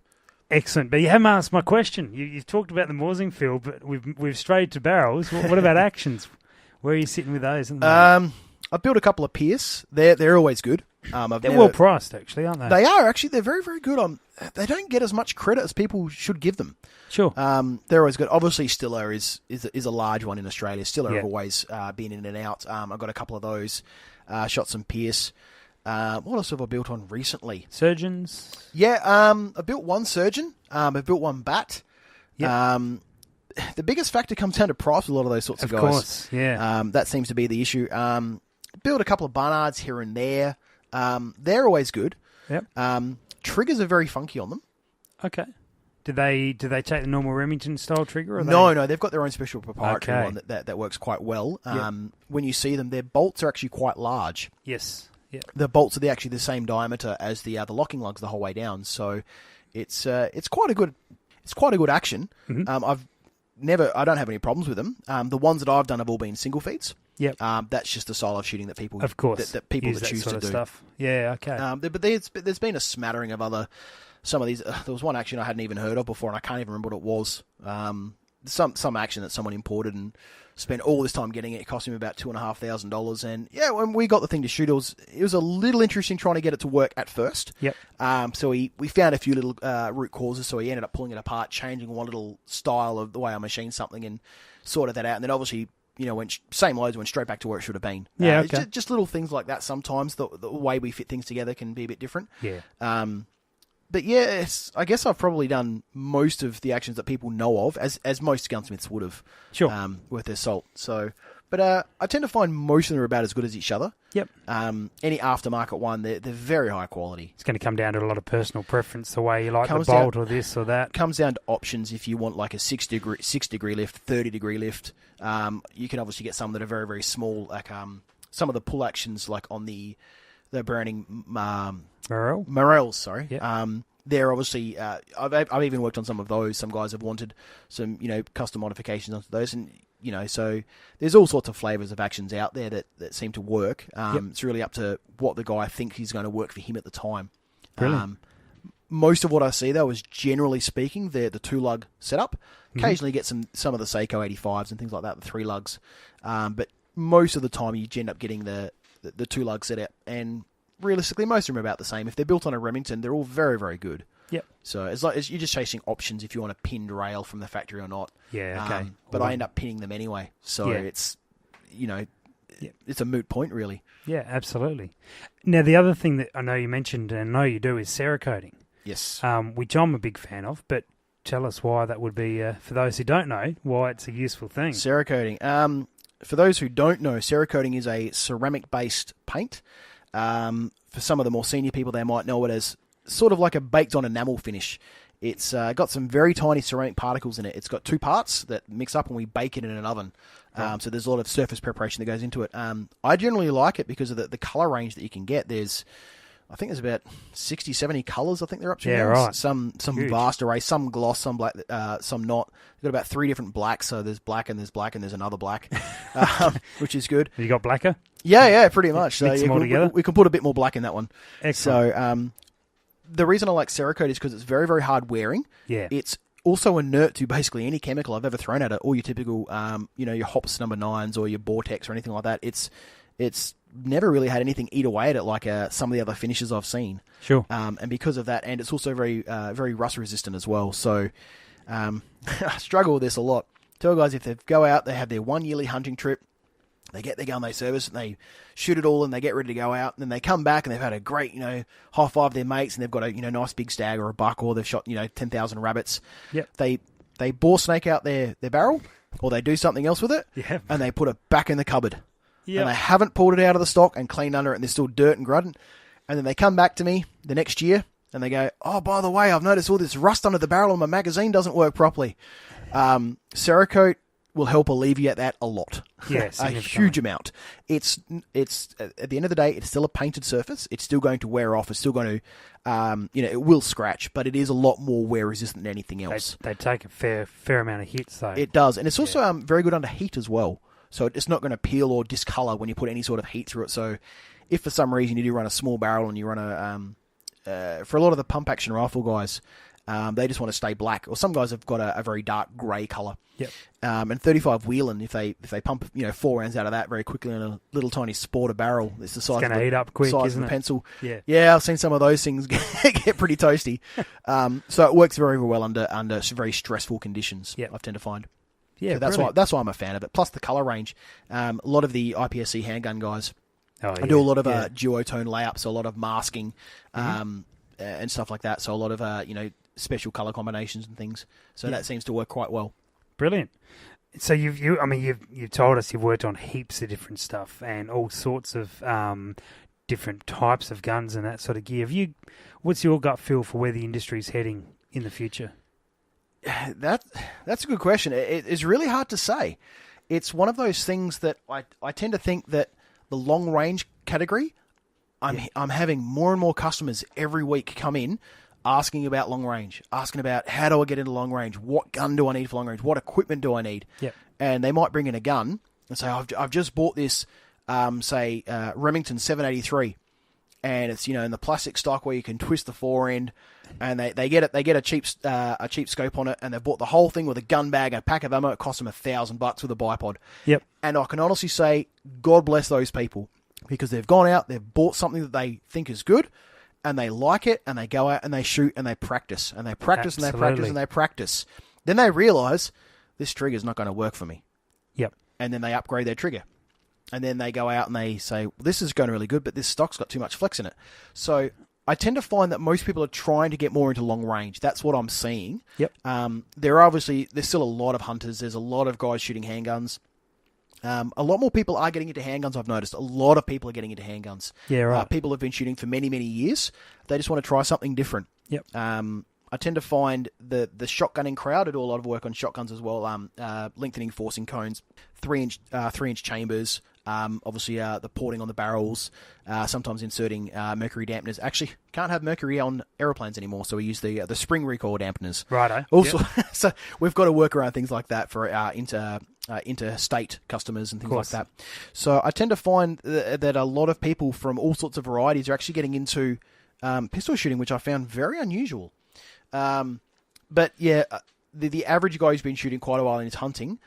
Excellent, but you haven't asked my question. You've talked about the Morsing field, but we've strayed to barrels. What about actions? Where are you sitting with those? I've built a couple of Pierce. They're always good. They're well priced, actually, aren't they? They are, actually. They're very, very good. They don't get as much credit as people should give them. Sure. They're always good. Obviously, Stiller is a large one in Australia. Stiller have always been in and out. I've got a couple of those. Shot some Pierce. What else have I built on recently? Surgeons? Yeah, I built one Surgeon. I've built one Bat. Yep. The biggest factor comes down to price with a lot of those sorts of guys. Of course, yeah. That seems to be the issue. Build a couple of Barnards here and there. They're always good. Yep. Triggers are very funky on them. Okay. Do they take the normal Remington style trigger? Or No, they've got their own special proprietary one that works quite well. When you see them, their bolts are actually quite large. Yes. Yep. The bolts are actually the same diameter as the locking lugs the whole way down. So it's quite a good action. Mm-hmm. I don't have any problems with them. The ones that I've done have all been single feeds. Yep. That's just the style of shooting that people, of course, that people use that choose sort to of do. Stuff. Yeah. Okay. But there's been a smattering of some of these. There was one action I hadn't even heard of before, and I can't even remember what it was. Some action that someone imported and spent all this time getting it. It cost him about $2,500. And yeah, when we got the thing to shoot, it was a little interesting trying to get it to work at first. Yep. So we found a few little root causes. So he ended up pulling it apart, changing one little style of the way I machined something, and sorted that out. And then obviously, same loads went straight back to where it should have been. Yeah, okay. Just little things like that. Sometimes the way we fit things together can be a bit different. Yeah. But yeah, I guess I've probably done most of the actions that people know of, as most gunsmiths would have. Sure. Worth their salt. So, but I tend to find most of them are about as good as each other. Yep. Any aftermarket one, they're very high quality. It's going to come down to a lot of personal preference, the way you like the bolt or this or that. Comes down to options. If you want like a 6 degree lift, 30 degree lift, you can obviously get some that are very, very small, like some of the pull actions, like on the Browning Morels, sorry. Yep. They're obviously, I've even worked on some of those. Some guys have wanted some, custom modifications onto those, and so there's all sorts of flavors of actions out there that seem to work. It's really up to what the guy thinks is going to work for him at the time. Brilliant. Most of what I see though is, generally speaking, the 2-lug setup. Occasionally get some of the Seiko 85s and things like that, the 3 lugs. But most of the time you end up getting the 2-lug setup, and realistically, most of them are about the same. If they're built on a Remington, they're all very, very good. Yep. So as you're just chasing options if you want a pinned rail from the factory or not. Yeah, okay. But I end up pinning them anyway. So it's, it's a moot point, really. Yeah, absolutely. Now, the other thing that I know you mentioned, and I know you do, is Cerakoting. Yes. Which I'm a big fan of, but tell us why that would be, for those who don't know, why it's a useful thing. Cerakoting. For those who don't know, Cerakoting is a ceramic-based paint. For some of the more senior people, they might know it as sort of like a baked-on enamel finish. It's got some very tiny ceramic particles in it. It's got 2 parts that mix up, and we bake it in an oven. Right. So there's a lot of surface preparation that goes into it. I generally like it because of the colour range that you can get. I think there's about 60, 70 colours I think they're up to. Yeah, now. right. Some vast array, some gloss, some black, some not. They've got about 3 different blacks, so there's black and there's another black, which is good. Have you got blacker? Yeah, pretty much. So Mix them all together? We can put a bit more black in that one. Excellent. So the reason I like Cerakote is because it's very, very hard wearing. Yeah. It's also inert to basically any chemical I've ever thrown at it, or your typical, your Hops number 9s or your Vortex or anything like that. It's never really had anything eat away at it like some of the other finishes I've seen. Sure. And because of that, and it's also very, very rust resistant as well. So I struggle with this a lot. Tell guys if they go out, they have their 1 yearly hunting trip, they get their gun, they service it, and they shoot it all, and they get ready to go out, and then they come back and they've had a great, high five their mates, and they've got a, nice big stag or a buck, or they've shot, 10,000 rabbits. Yep. They bore snake out their barrel, or they do something else with it, yep. and they put it back in the cupboard. Yep. And they haven't pulled it out of the stock and cleaned under it, and there's still dirt and grud. And then they come back to me the next year, and they go, oh, by the way, I've noticed all this rust under the barrel and my magazine doesn't work properly. Cerakote will help alleviate that a lot. Yes, a huge amount. It's at the end of the day, it's still a painted surface. It's still going to wear off. It's still going to, it will scratch, but it is a lot more wear resistant than anything else. They take a fair amount of hits, though. It does, and it's also very good under heat as well. So it's not going to peel or discolor when you put any sort of heat through it. So if for some reason you do run a small barrel and you run for a lot of the pump action rifle guys, They just want to stay black. Or some guys have got a very dark grey colour. Yep. And 35 Whelan, if they pump 4 rounds out of that very quickly in a little tiny sporter barrel, it's the size, heat up quick, size isn't of a it? pencil. Yeah, I've seen some of those things get pretty toasty. So it works very, very well under some very stressful conditions. Yep. I tend to find. Yeah, so that's why I'm a fan of it. Plus the colour range. A lot of the IPSC handgun guys. I do a lot of duotone layups, so a lot of masking, and stuff like that. So a lot of special colour combinations and things. So that seems to work quite well. Brilliant. So you've told us you've worked on heaps of different stuff and all sorts of different types of guns and that sort of gear. What's your gut feel for where the industry's heading in the future? That's a good question. It's really hard to say. It's one of those things that I tend to think that the long range category, I'm having more and more customers every week come in asking about long range, asking about how do I get into long range, what gun do I need for long range, what equipment do I need, and they might bring in a gun and say I've just bought this, Remington 783, and it's in the plastic stock where you can twist the fore end, and they get a cheap scope on it, and they've bought the whole thing with a gun bag and a pack of ammo. It costs them $1,000 with a bipod. Yep. And I can honestly say, God bless those people, because they've gone out, they've bought something that they think is good, and they like it, and they go out and they shoot and they practice, and they practice and they practice and they practice. Then they realise this trigger's not going to work for me. Yep. And then they upgrade their trigger. And then they go out and they say, well, this is going really good, but this stock's got too much flex in it. So I tend to find that most people are trying to get more into long range. That's what I'm seeing. Yep. There's still a lot of hunters. There's a lot of guys shooting handguns. A lot more people are getting into handguns, I've noticed. A lot of people are getting into handguns. Yeah, right. People have been shooting for many, many years. They just want to try something different. Yep. I tend to find the shotgunning crowd. I do a lot of work on shotguns as well. Lengthening forcing cones, 3-inch chambers. Obviously, the porting on the barrels. Sometimes inserting mercury dampeners. Actually, can't have mercury on aeroplanes anymore, so we use the spring recoil dampeners. Righto. Also, so we've got to work around things like that for interstate customers and things like that. So I tend to find that a lot of people from all sorts of varieties are actually getting into pistol shooting, which I found very unusual. But yeah, the average guy who's been shooting quite a while in his hunting,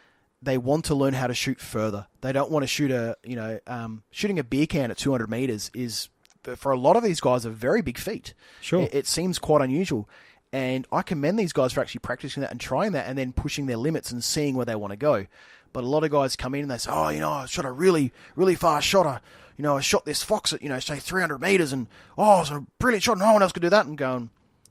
they want to learn how to shoot further. They don't want to shoot shooting a beer can at 200 meters is, for a lot of these guys, a very big feat. Sure. It seems quite unusual. And I commend these guys for actually practicing that and trying that and then pushing their limits and seeing where they want to go. But a lot of guys come in and they say, I shot a really, really fast shot. I shot this fox at, say 300 meters and, it's a brilliant shot. No one else could do that. And going,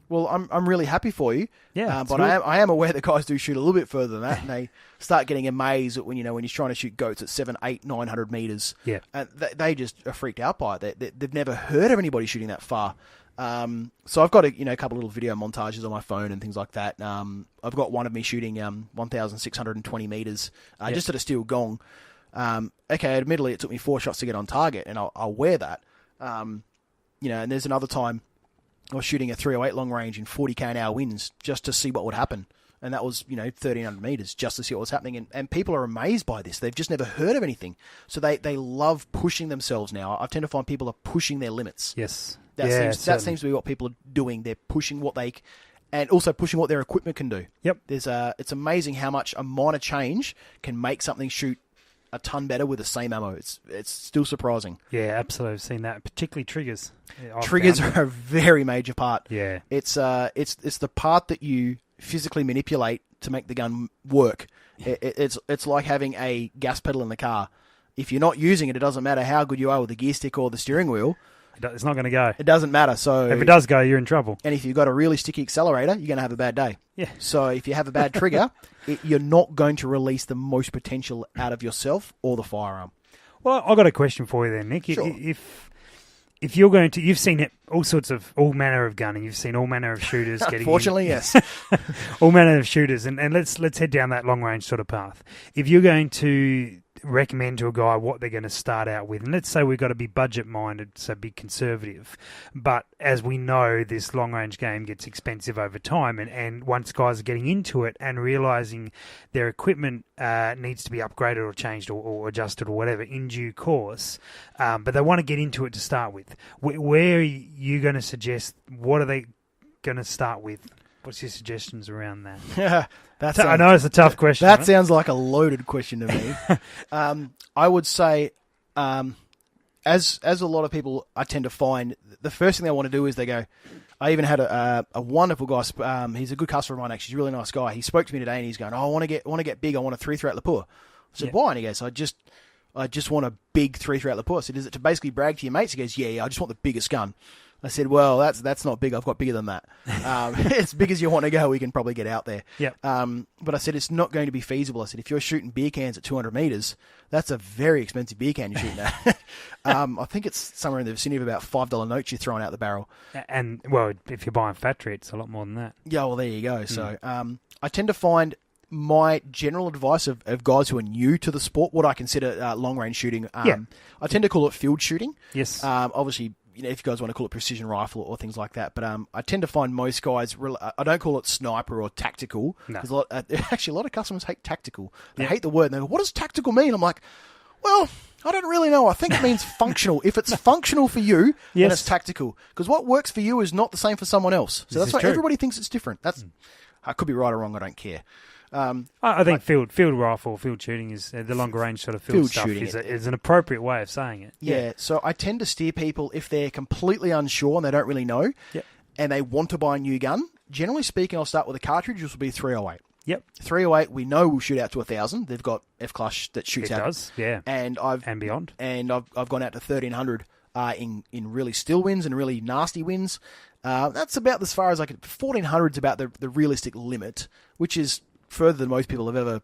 well, I'm really happy for you. Yeah. But I am aware that guys do shoot a little bit further than that, and they start getting amazed at when you're trying to shoot goats at 700, 800, 900 meters. Yeah. And they just are freaked out by it. They've never heard of anybody shooting that far. So I've got a couple of little video montages on my phone and things like that. I've got one of me shooting 1,620 meters just at a steel gong. Okay, admittedly, it took me 4 shots to get on target, and I'll wear that. And there's another time I was shooting a 308 long range in 40 km/h winds just to see what would happen. And that was, 1,300 meters just to see what was happening. And people are amazed by this. They've just never heard of anything. So they love pushing themselves now. I tend to find people are pushing their limits. Yes. That seems to be what people are doing. They're pushing what and also pushing what their equipment can do. Yep. It's amazing how much a minor change can make something shoot a ton better with the same ammo. It's still surprising. Yeah, absolutely. I've seen that, particularly triggers. Triggers are a very major part. Yeah. It's the part that you physically manipulate to make the gun work. It's like having a gas pedal in the car. If you're not using it, it doesn't matter how good you are with the gear stick or the steering wheel. It's not going to go. It doesn't matter. So if it does go, you're in trouble. And if you've got a really sticky accelerator, you're going to have a bad day. Yeah. So if you have a bad trigger, you're not going to release the most potential out of yourself or the firearm. Well, I've got a question for you then, Nick. Sure. If you're going to, you've seen all manner of gunning, you've seen all manner of shooters getting. Fortunately, yes. All manner of shooters, and let's head down that long range sort of path. If you're going to recommend to a guy what they're going to start out with, and let's say we've got to be budget minded, so be conservative, but as we know, this long range game gets expensive over time, and once guys are getting into it and realizing their equipment needs to be upgraded or changed or adjusted or whatever in due course, but they want to get into it to start with, where are you going to suggest, what are they going to start with? What's your suggestions around that? I know it's a tough question. That sounds like a loaded question to me. I would say, as a lot of people, I tend to find the first thing they want to do is they go. I even had a wonderful guy. He's a good customer of mine. Actually, he's a really nice guy. He spoke to me today, and he's going, "Oh, I want to get big. I want a 3 throughout Lepore." I said, "Why?" And he goes, I just want a big 3 throughout Lepore." I said, "Is it to basically brag to your mates?" He goes, "Yeah, I just want the biggest gun." I said, "Well, that's not big. I've got bigger than that. As big as you want to go, we can probably get out there." Yep. But I said, it's not going to be feasible. I said, if you're shooting beer cans at 200 meters, that's a very expensive beer can you're shooting at. I think it's somewhere in the vicinity of about $5 notes you're throwing out the barrel. And, well, if you're buying factory, it's a lot more than that. Yeah, well, there you go. So I tend to find my general advice of guys who are new to the sport, what I consider long-range shooting, I tend to call it field shooting. Yes. Obviously, if you guys want to call it precision rifle or things like that. But I tend to find most guys, I don't call it sniper or tactical, because actually a lot of customers hate tactical. They hate the word, and they go, "What does tactical mean?" I'm like, well, I don't really know. I think it means functional. If it's functional for you, then it's tactical. Because what works for you is not the same for someone else. So that's why everybody thinks it's different. I could be right or wrong, I don't care. I think field rifle, field shooting is the longer range sort of field stuff is an appropriate way of saying it. Yeah, so I tend to steer people if they're completely unsure and they don't really know, and they want to buy a new gun. Generally speaking, I'll start with a cartridge, which will be 308. Yep. 308, we know will shoot out to 1,000. They've got F-Clash that shoots out. It does, yeah. And beyond. And I've gone out to 1,300 in really still winds and really nasty winds. That's about as far as I could. 1,400 is about the realistic limit, which is further than most people have ever,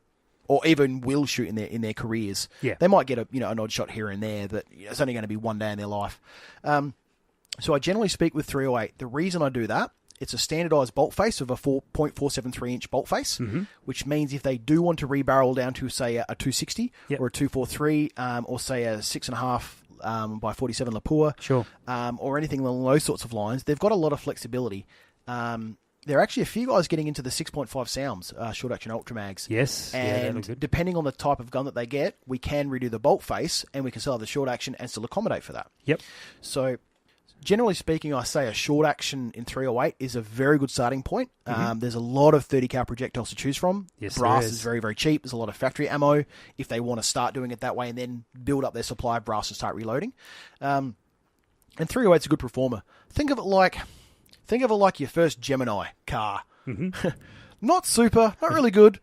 or even will shoot in their careers. Yeah. They might get an odd shot here and there, but it's only going to be one day in their life. So I generally speak with 308. The reason I do that, it's a standardized bolt face of a 4.473 inch bolt face, which means if they do want to rebarrel down to, say, a 260 or a 243, or say a 6.5 by 47 Lepore, or anything along those sorts of lines, they've got a lot of flexibility. There are actually a few guys getting into the 6.5 Sounds, short action ultra mags. Yes, and depending on the type of gun that they get, we can redo the bolt face, and we can sell the short action and still accommodate for that. Yep. So, generally speaking, I say a short action in 308 is a very good starting point. There's a lot of 30 cal projectiles to choose from. Yes, brass is very, very cheap. There's a lot of factory ammo if they want to start doing it that way and then build up their supply of brass and start reloading. And 308 is a good performer. Think of it like your first Gemini car. Not super, not really good.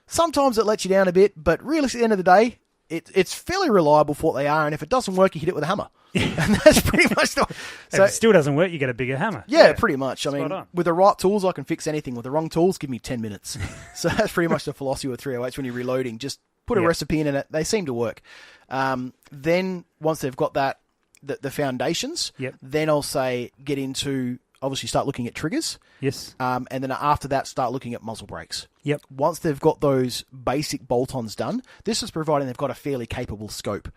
Sometimes it lets you down a bit, but really at the end of the day, it's fairly reliable for what they are, and if it doesn't work, you hit it with a hammer. And that's pretty much the... So, if it still doesn't work, you get a bigger hammer. Yeah, pretty much. I mean, with the right tools, I can fix anything. With the wrong tools, give me 10 minutes. So that's pretty much the philosophy with 308s when you're reloading. Just put a recipe in it. They seem to work. Then, once they've got that, the foundations, then I'll say get into... Obviously, start looking at triggers. Yes. And then after that, start looking at muzzle brakes. Yep. Once they've got those basic bolt-ons done, this is providing they've got a fairly capable scope.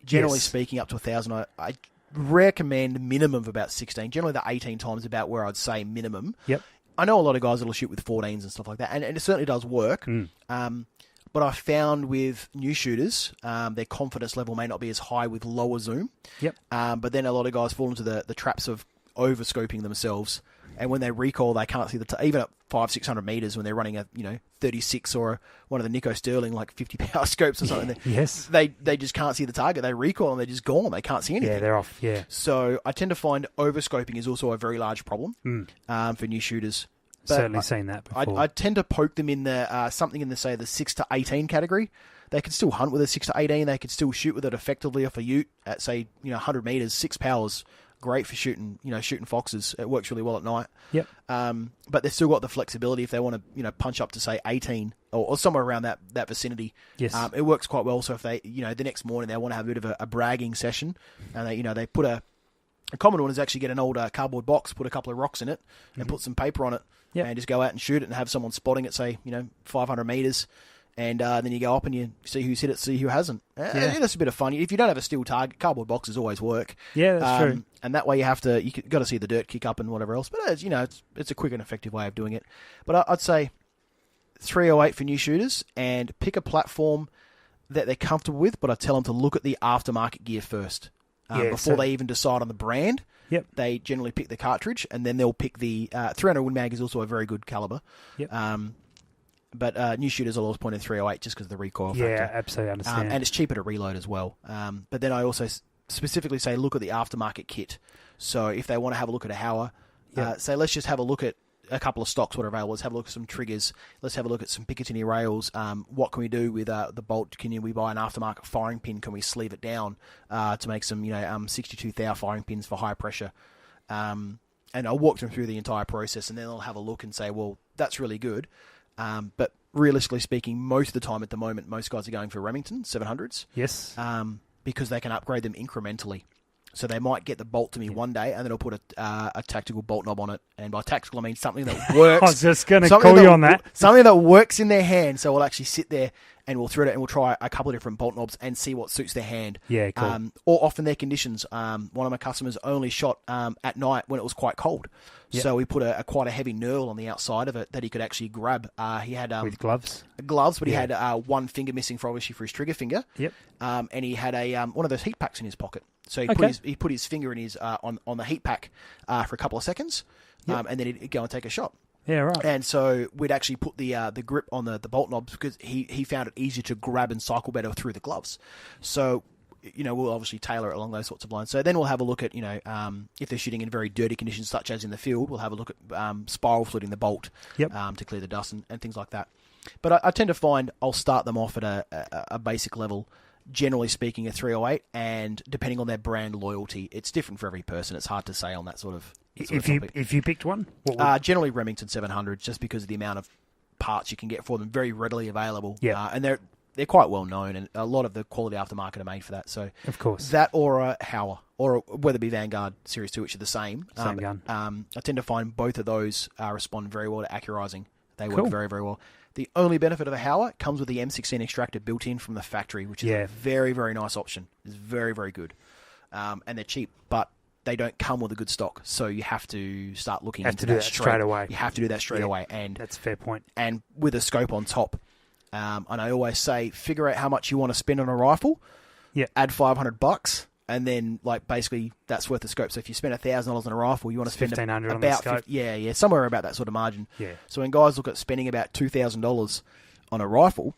Generally speaking, up to 1,000, I recommend minimum of about 16. Generally, the 18 times about where I'd say minimum. Yep. I know a lot of guys that'll shoot with 14s and stuff like that, and it certainly does work. But I found with new shooters, their confidence level may not be as high with lower zoom. Yep. But then a lot of guys fall into the traps of over-scoping themselves, and when they recoil, they can't see even at 500-600 meters when they're running a 36 or one of the Nico Sterling like 50 power scopes or something. Yes, they just can't see the target. They recoil and they're just gone. They can't see anything. Yeah, they're off. Yeah. So I tend to find over-scoping is also a very large problem for new shooters. But certainly seen that before. I tend to poke them in the something in the 6 to 18 category. They can still hunt with a 6 to 18. They can still shoot with it effectively off a ute at 100 meters. 6 powers. Great for shooting foxes. It works really well at night. Yep. But they've still got the flexibility if they want to, punch up to say 18 or somewhere around that vicinity. Yes. It works quite well. So if they, the next morning they want to have a bit of a bragging session, and they put a common one is actually get an old cardboard box, put a couple of rocks in it, and put some paper on it, and just go out and shoot it and have someone spotting it, say 500 meters. And then you go up and you see who's hit it, see who hasn't. That's a bit of fun. If you don't have a steel target, cardboard boxes always work. Yeah, that's true. And that way you got to see the dirt kick up and whatever else. But it's a quick and effective way of doing it. But I'd say 308 for new shooters, and pick a platform that they're comfortable with. But I tell them to look at the aftermarket gear first. before they even decide on the brand. Yep. They generally pick the cartridge, and then they'll pick the 300 Win Mag is also a very good caliber. Yep. But new shooters will always point in 308 just because of the recoil factor. Yeah, absolutely understand. And it's cheaper to reload as well. But then I also specifically say look at the aftermarket kit. So if they want to have a look at a Hauer, say let's just have a look at a couple of stocks what are available. Let's have a look at some triggers. Let's have a look at some Picatinny rails. What can we do with the bolt? We buy an aftermarket firing pin? Can we sleeve it down to make some 62 thou firing pins for high pressure? And I'll walk them through the entire process, and then they'll have a look and say, well, that's really good. But realistically speaking, most of the time at the moment, most guys are going for Remington 700s. Yes. Because they can upgrade them incrementally. So they might get the bolt to me one day, and then I'll put a tactical bolt knob on it. And by tactical, I mean something that works. I was just going to call you on that. Something that works in their hand. So we'll actually sit there and we'll thread it, and we'll try a couple of different bolt knobs and see what suits their hand. Yeah, cool. Or often their conditions. One of my customers only shot at night when it was quite cold. Yep. So we put quite a heavy knurl on the outside of it that he could actually grab. He had with gloves, but he had one finger missing for his trigger finger. Yep. And he had one of those heat packs in his pocket. So he put his finger in his on the heat pack for a couple of seconds, and then he'd go and take a shot. Yeah, right. And so we'd actually put the grip on the bolt knobs because he found it easier to grab and cycle better through the gloves. So we'll obviously tailor it along those sorts of lines. So then we'll have a look at if they're shooting in very dirty conditions such as in the field, we'll have a look at spiral fluting the bolt to clear the dust and things like that. But I tend to find I'll start them off at a basic level. Generally speaking, a 308, and depending on their brand loyalty, it's different for every person. It's hard to say on that sort of. If you picked one, generally Remington 700, just because of the amount of parts you can get for them, very readily available. Yeah, and they're quite well known, and a lot of the quality aftermarket are made for that. So of course, that or a Hauer or a Weatherby Vanguard Series 2, which are the same. Same gun. I tend to find both of those respond very well to accurizing. They work very, very well. The only benefit of a Hauer comes with the M16 extractor built in from the factory, which is a very, very nice option. It's very, very good. And they're cheap, but they don't come with a good stock. So you have to start looking into that straight away. You have to do that straight away. And that's a fair point. And with a scope on top. And I always say, figure out how much you want to spend on a rifle. Yeah. Add $500. And then, basically, that's worth the scope. So if you spend $1,000 on a rifle, you want to spend $1,500 about on the scope. somewhere about that sort of margin. Yeah. So when guys look at spending about $2,000 on a rifle,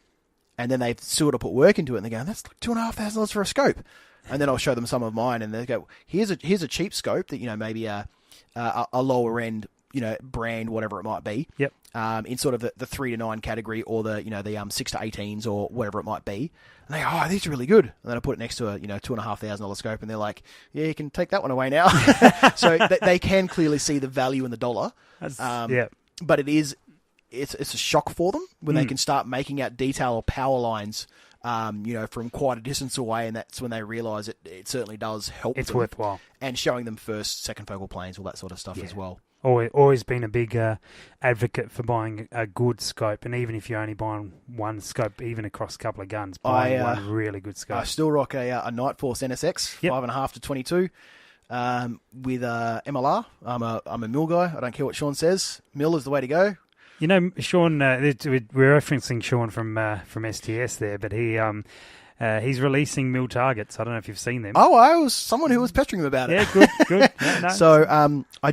and then they've sort of put work into it, and they're going, "That's like $2,500 for a scope." And then I'll show them some of mine, and they go, "Here's a cheap scope that maybe a lower end brand, whatever it might be." Yep. In sort of the 3 to 9 category, or the 6 to 18s, or whatever it might be. And they go, "Oh, these are really good." And then I put it next to a $2,500 scope, and they're like, "Yeah, you can take that one away now." So they can clearly see the value in the dollar. But it's a shock for them when they can start making out detail or power lines, from quite a distance away, and that's when they realise it certainly does help. It's them. worthwhile. And showing them first, second focal planes, all that sort of stuff as well. Always been a big advocate for buying a good scope, and even if you're only buying one scope, even across a couple of guns, buying one really good scope. I still rock a Night Force NSX 5.5 to 22 with MLR. I'm a mill guy. I don't care what Sean says. Mill is the way to go. Sean, we're referencing Sean from STS there, but he's releasing mill targets. I don't know if you've seen them. Oh, I was someone who was pestering him about it. Yeah, good. No. So I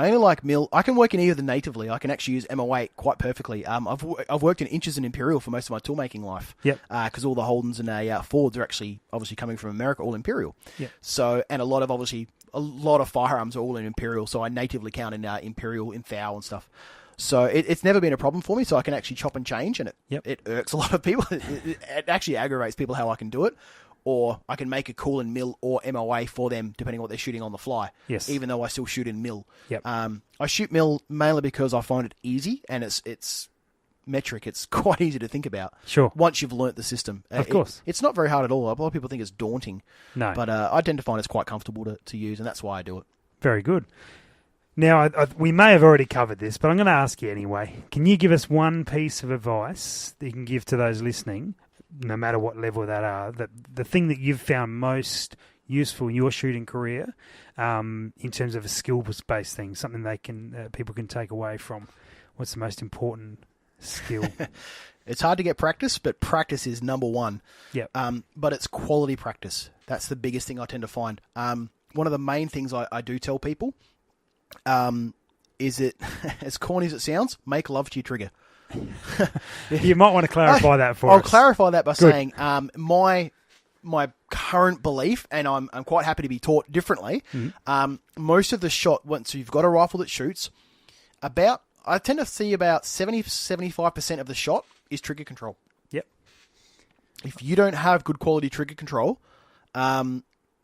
only like mill. I can work in either natively. I can actually use M08 quite perfectly. I've worked in inches and Imperial for most of my toolmaking life. Yep. Because all the Holdens and Fords are actually obviously coming from America, all Imperial. Yep. So, and a lot of firearms are all in Imperial. So I natively count in Imperial, in thou and stuff. So it's never been a problem for me. So I can actually chop and change, and it irks a lot of people. It actually aggravates people how I can do it. Or I can make a cool in mill or MOA for them, depending on what they're shooting on the fly. Yes. Even though I still shoot in mill. Yep. I shoot mill mainly because I find it easy, and it's metric. It's quite easy to think about. Sure. Once you've learnt the system. Of course. It's not very hard at all. A lot of people think it's daunting. No. But I tend to find it's quite comfortable to use, and that's why I do it. Very good. Now, we may have already covered this, but I'm going to ask you anyway. Can you give us one piece of advice that you can give to those listening, no matter what level that are, the thing that you've found most useful in your shooting career, in terms of a skills-based thing, something people can take away from? What's the most important skill. It's hard to get practice, but practice is number one. Yep. But it's quality practice. That's the biggest thing I tend to find. One of the main things I do tell people is it, as corny as it sounds, make love to your trigger. You might want to clarify that for us. I'll clarify that by saying my current belief, and I'm quite happy to be taught differently, most of the shot, once you've got a rifle that shoots, I tend to see about 70-75% of the shot is trigger control. Yep. If you don't have good quality trigger control,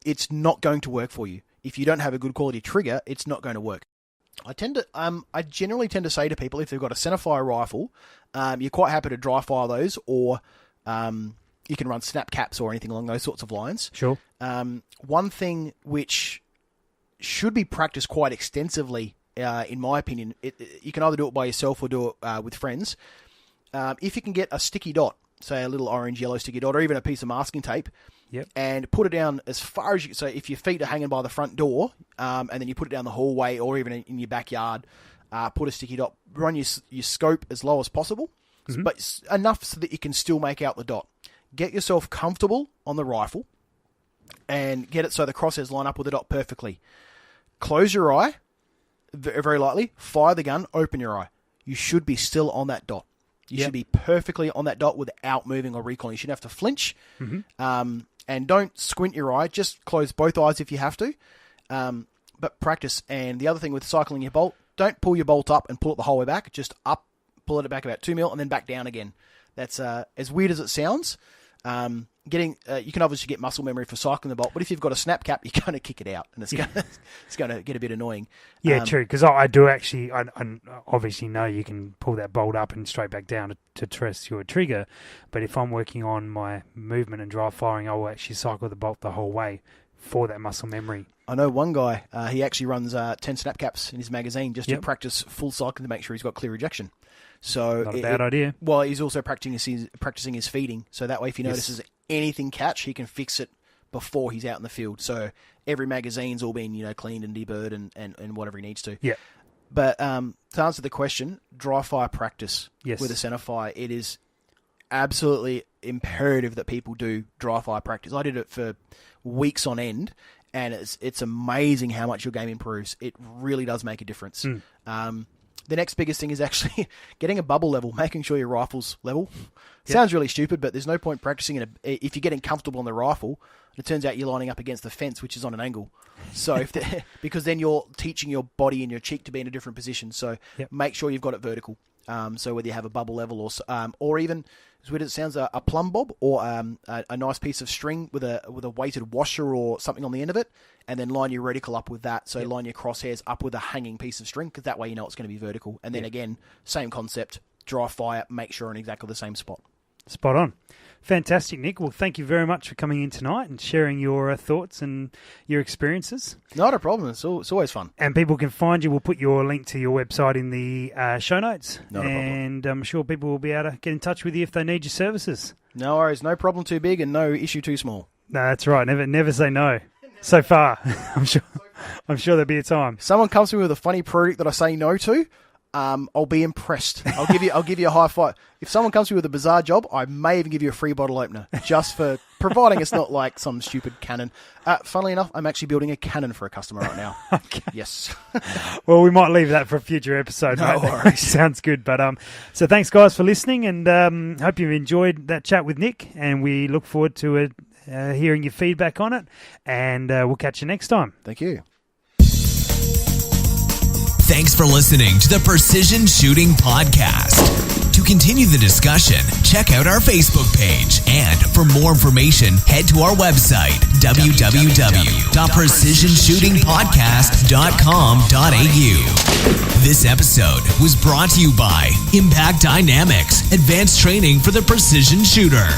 it's not going to work for you. If you don't have a good quality trigger, it's not going to work. I generally tend to say to people, if they've got a centerfire rifle, you're quite happy to dry fire those, or you can run snap caps or anything along those sorts of lines. Sure. One thing which should be practiced quite extensively, in my opinion, you can either do it by yourself or do it with friends. If you can get a sticky dot, say a little orange, yellow sticky dot, or even a piece of masking tape, and put it down as far as you can. So if your feet are hanging by the front door, and then you put it down the hallway or even in your backyard, put a sticky dot, run your scope as low as possible, but enough so that you can still make out the dot. Get yourself comfortable on the rifle and get it so the crosshairs line up with the dot perfectly. Close your eye very lightly, fire the gun, open your eye. You should be still on that dot. You should be perfectly on that dot without moving or recoiling. You shouldn't have to flinch. And don't squint your eye. Just close both eyes if you have to. But practice. And the other thing with cycling your bolt, don't pull your bolt up and pull it the whole way back. Just up, pull it back about 2 mil, and then back down again. That's as weird as it sounds. You can obviously get muscle memory for cycling the bolt, but if you've got a snap cap, you're going to kick it out, and it's going to get a bit annoying. Yeah, true. Because I do actually, I obviously know you can pull that bolt up and straight back down to trust your trigger. But if I'm working on my movement and dry firing, I will actually cycle the bolt the whole way for that muscle memory. I know one guy, he actually runs 10 snap caps in his magazine just to practice full cycling to make sure he's got clear ejection. So not a bad idea. Well, he's also practicing his feeding. So that way, if he notices anything catch, he can fix it before he's out in the field. So every magazine's all been cleaned and deburred and whatever he needs to. Yeah. But to answer the question, dry fire practice with a centerfire, it is absolutely imperative that people do dry fire practice. I did it for weeks on end, and it's amazing how much your game improves. It really does make a difference. The next biggest thing is actually getting a bubble level, making sure your rifle's level. Sounds really stupid, but there's no point practicing if you're getting comfortable on the rifle. It turns out you're lining up against the fence, which is on an angle. So because then you're teaching your body and your cheek to be in a different position. So make sure you've got it vertical. So whether you have a bubble level or even, as weird as it sounds, a plumb bob or a nice piece of string with a weighted washer or something on the end of it, and then line your reticle up with that. So line your crosshairs up with a hanging piece of string, because that way you know it's going to be vertical. And then again, same concept, dry fire, make sure in exactly the same spot. Spot on. Fantastic, Nick. Well, thank you very much for coming in tonight and sharing your thoughts and your experiences. Not a problem. It's always fun. And people can find you. We'll put your link to your website in the show notes. Not a problem. And I'm sure people will be able to get in touch with you if they need your services. No worries. No problem too big and no issue too small. No, that's right. Never say no. So far. I'm sure there'll be a time. Someone comes to me with a funny product that I say no to, I'll be impressed. I'll give you a high five. If someone comes to me with a bizarre job, I may even give you a free bottle opener, just for providing it's not like some stupid cannon. Funnily enough, I'm actually building a cannon for a customer right now. Okay. Yes. Well, we might leave that for a future episode. No worries. Sounds good. But so thanks, guys, for listening, and hope you've enjoyed that chat with Nick. And we look forward to hearing your feedback on it. And we'll catch you next time. Thank you. Thanks for listening to the Precision Shooting Podcast. To continue the discussion, check out our Facebook page. And for more information, head to our website, www.precisionshootingpodcast.com.au. This episode was brought to you by Impact Dynamics, advanced training for the precision shooter.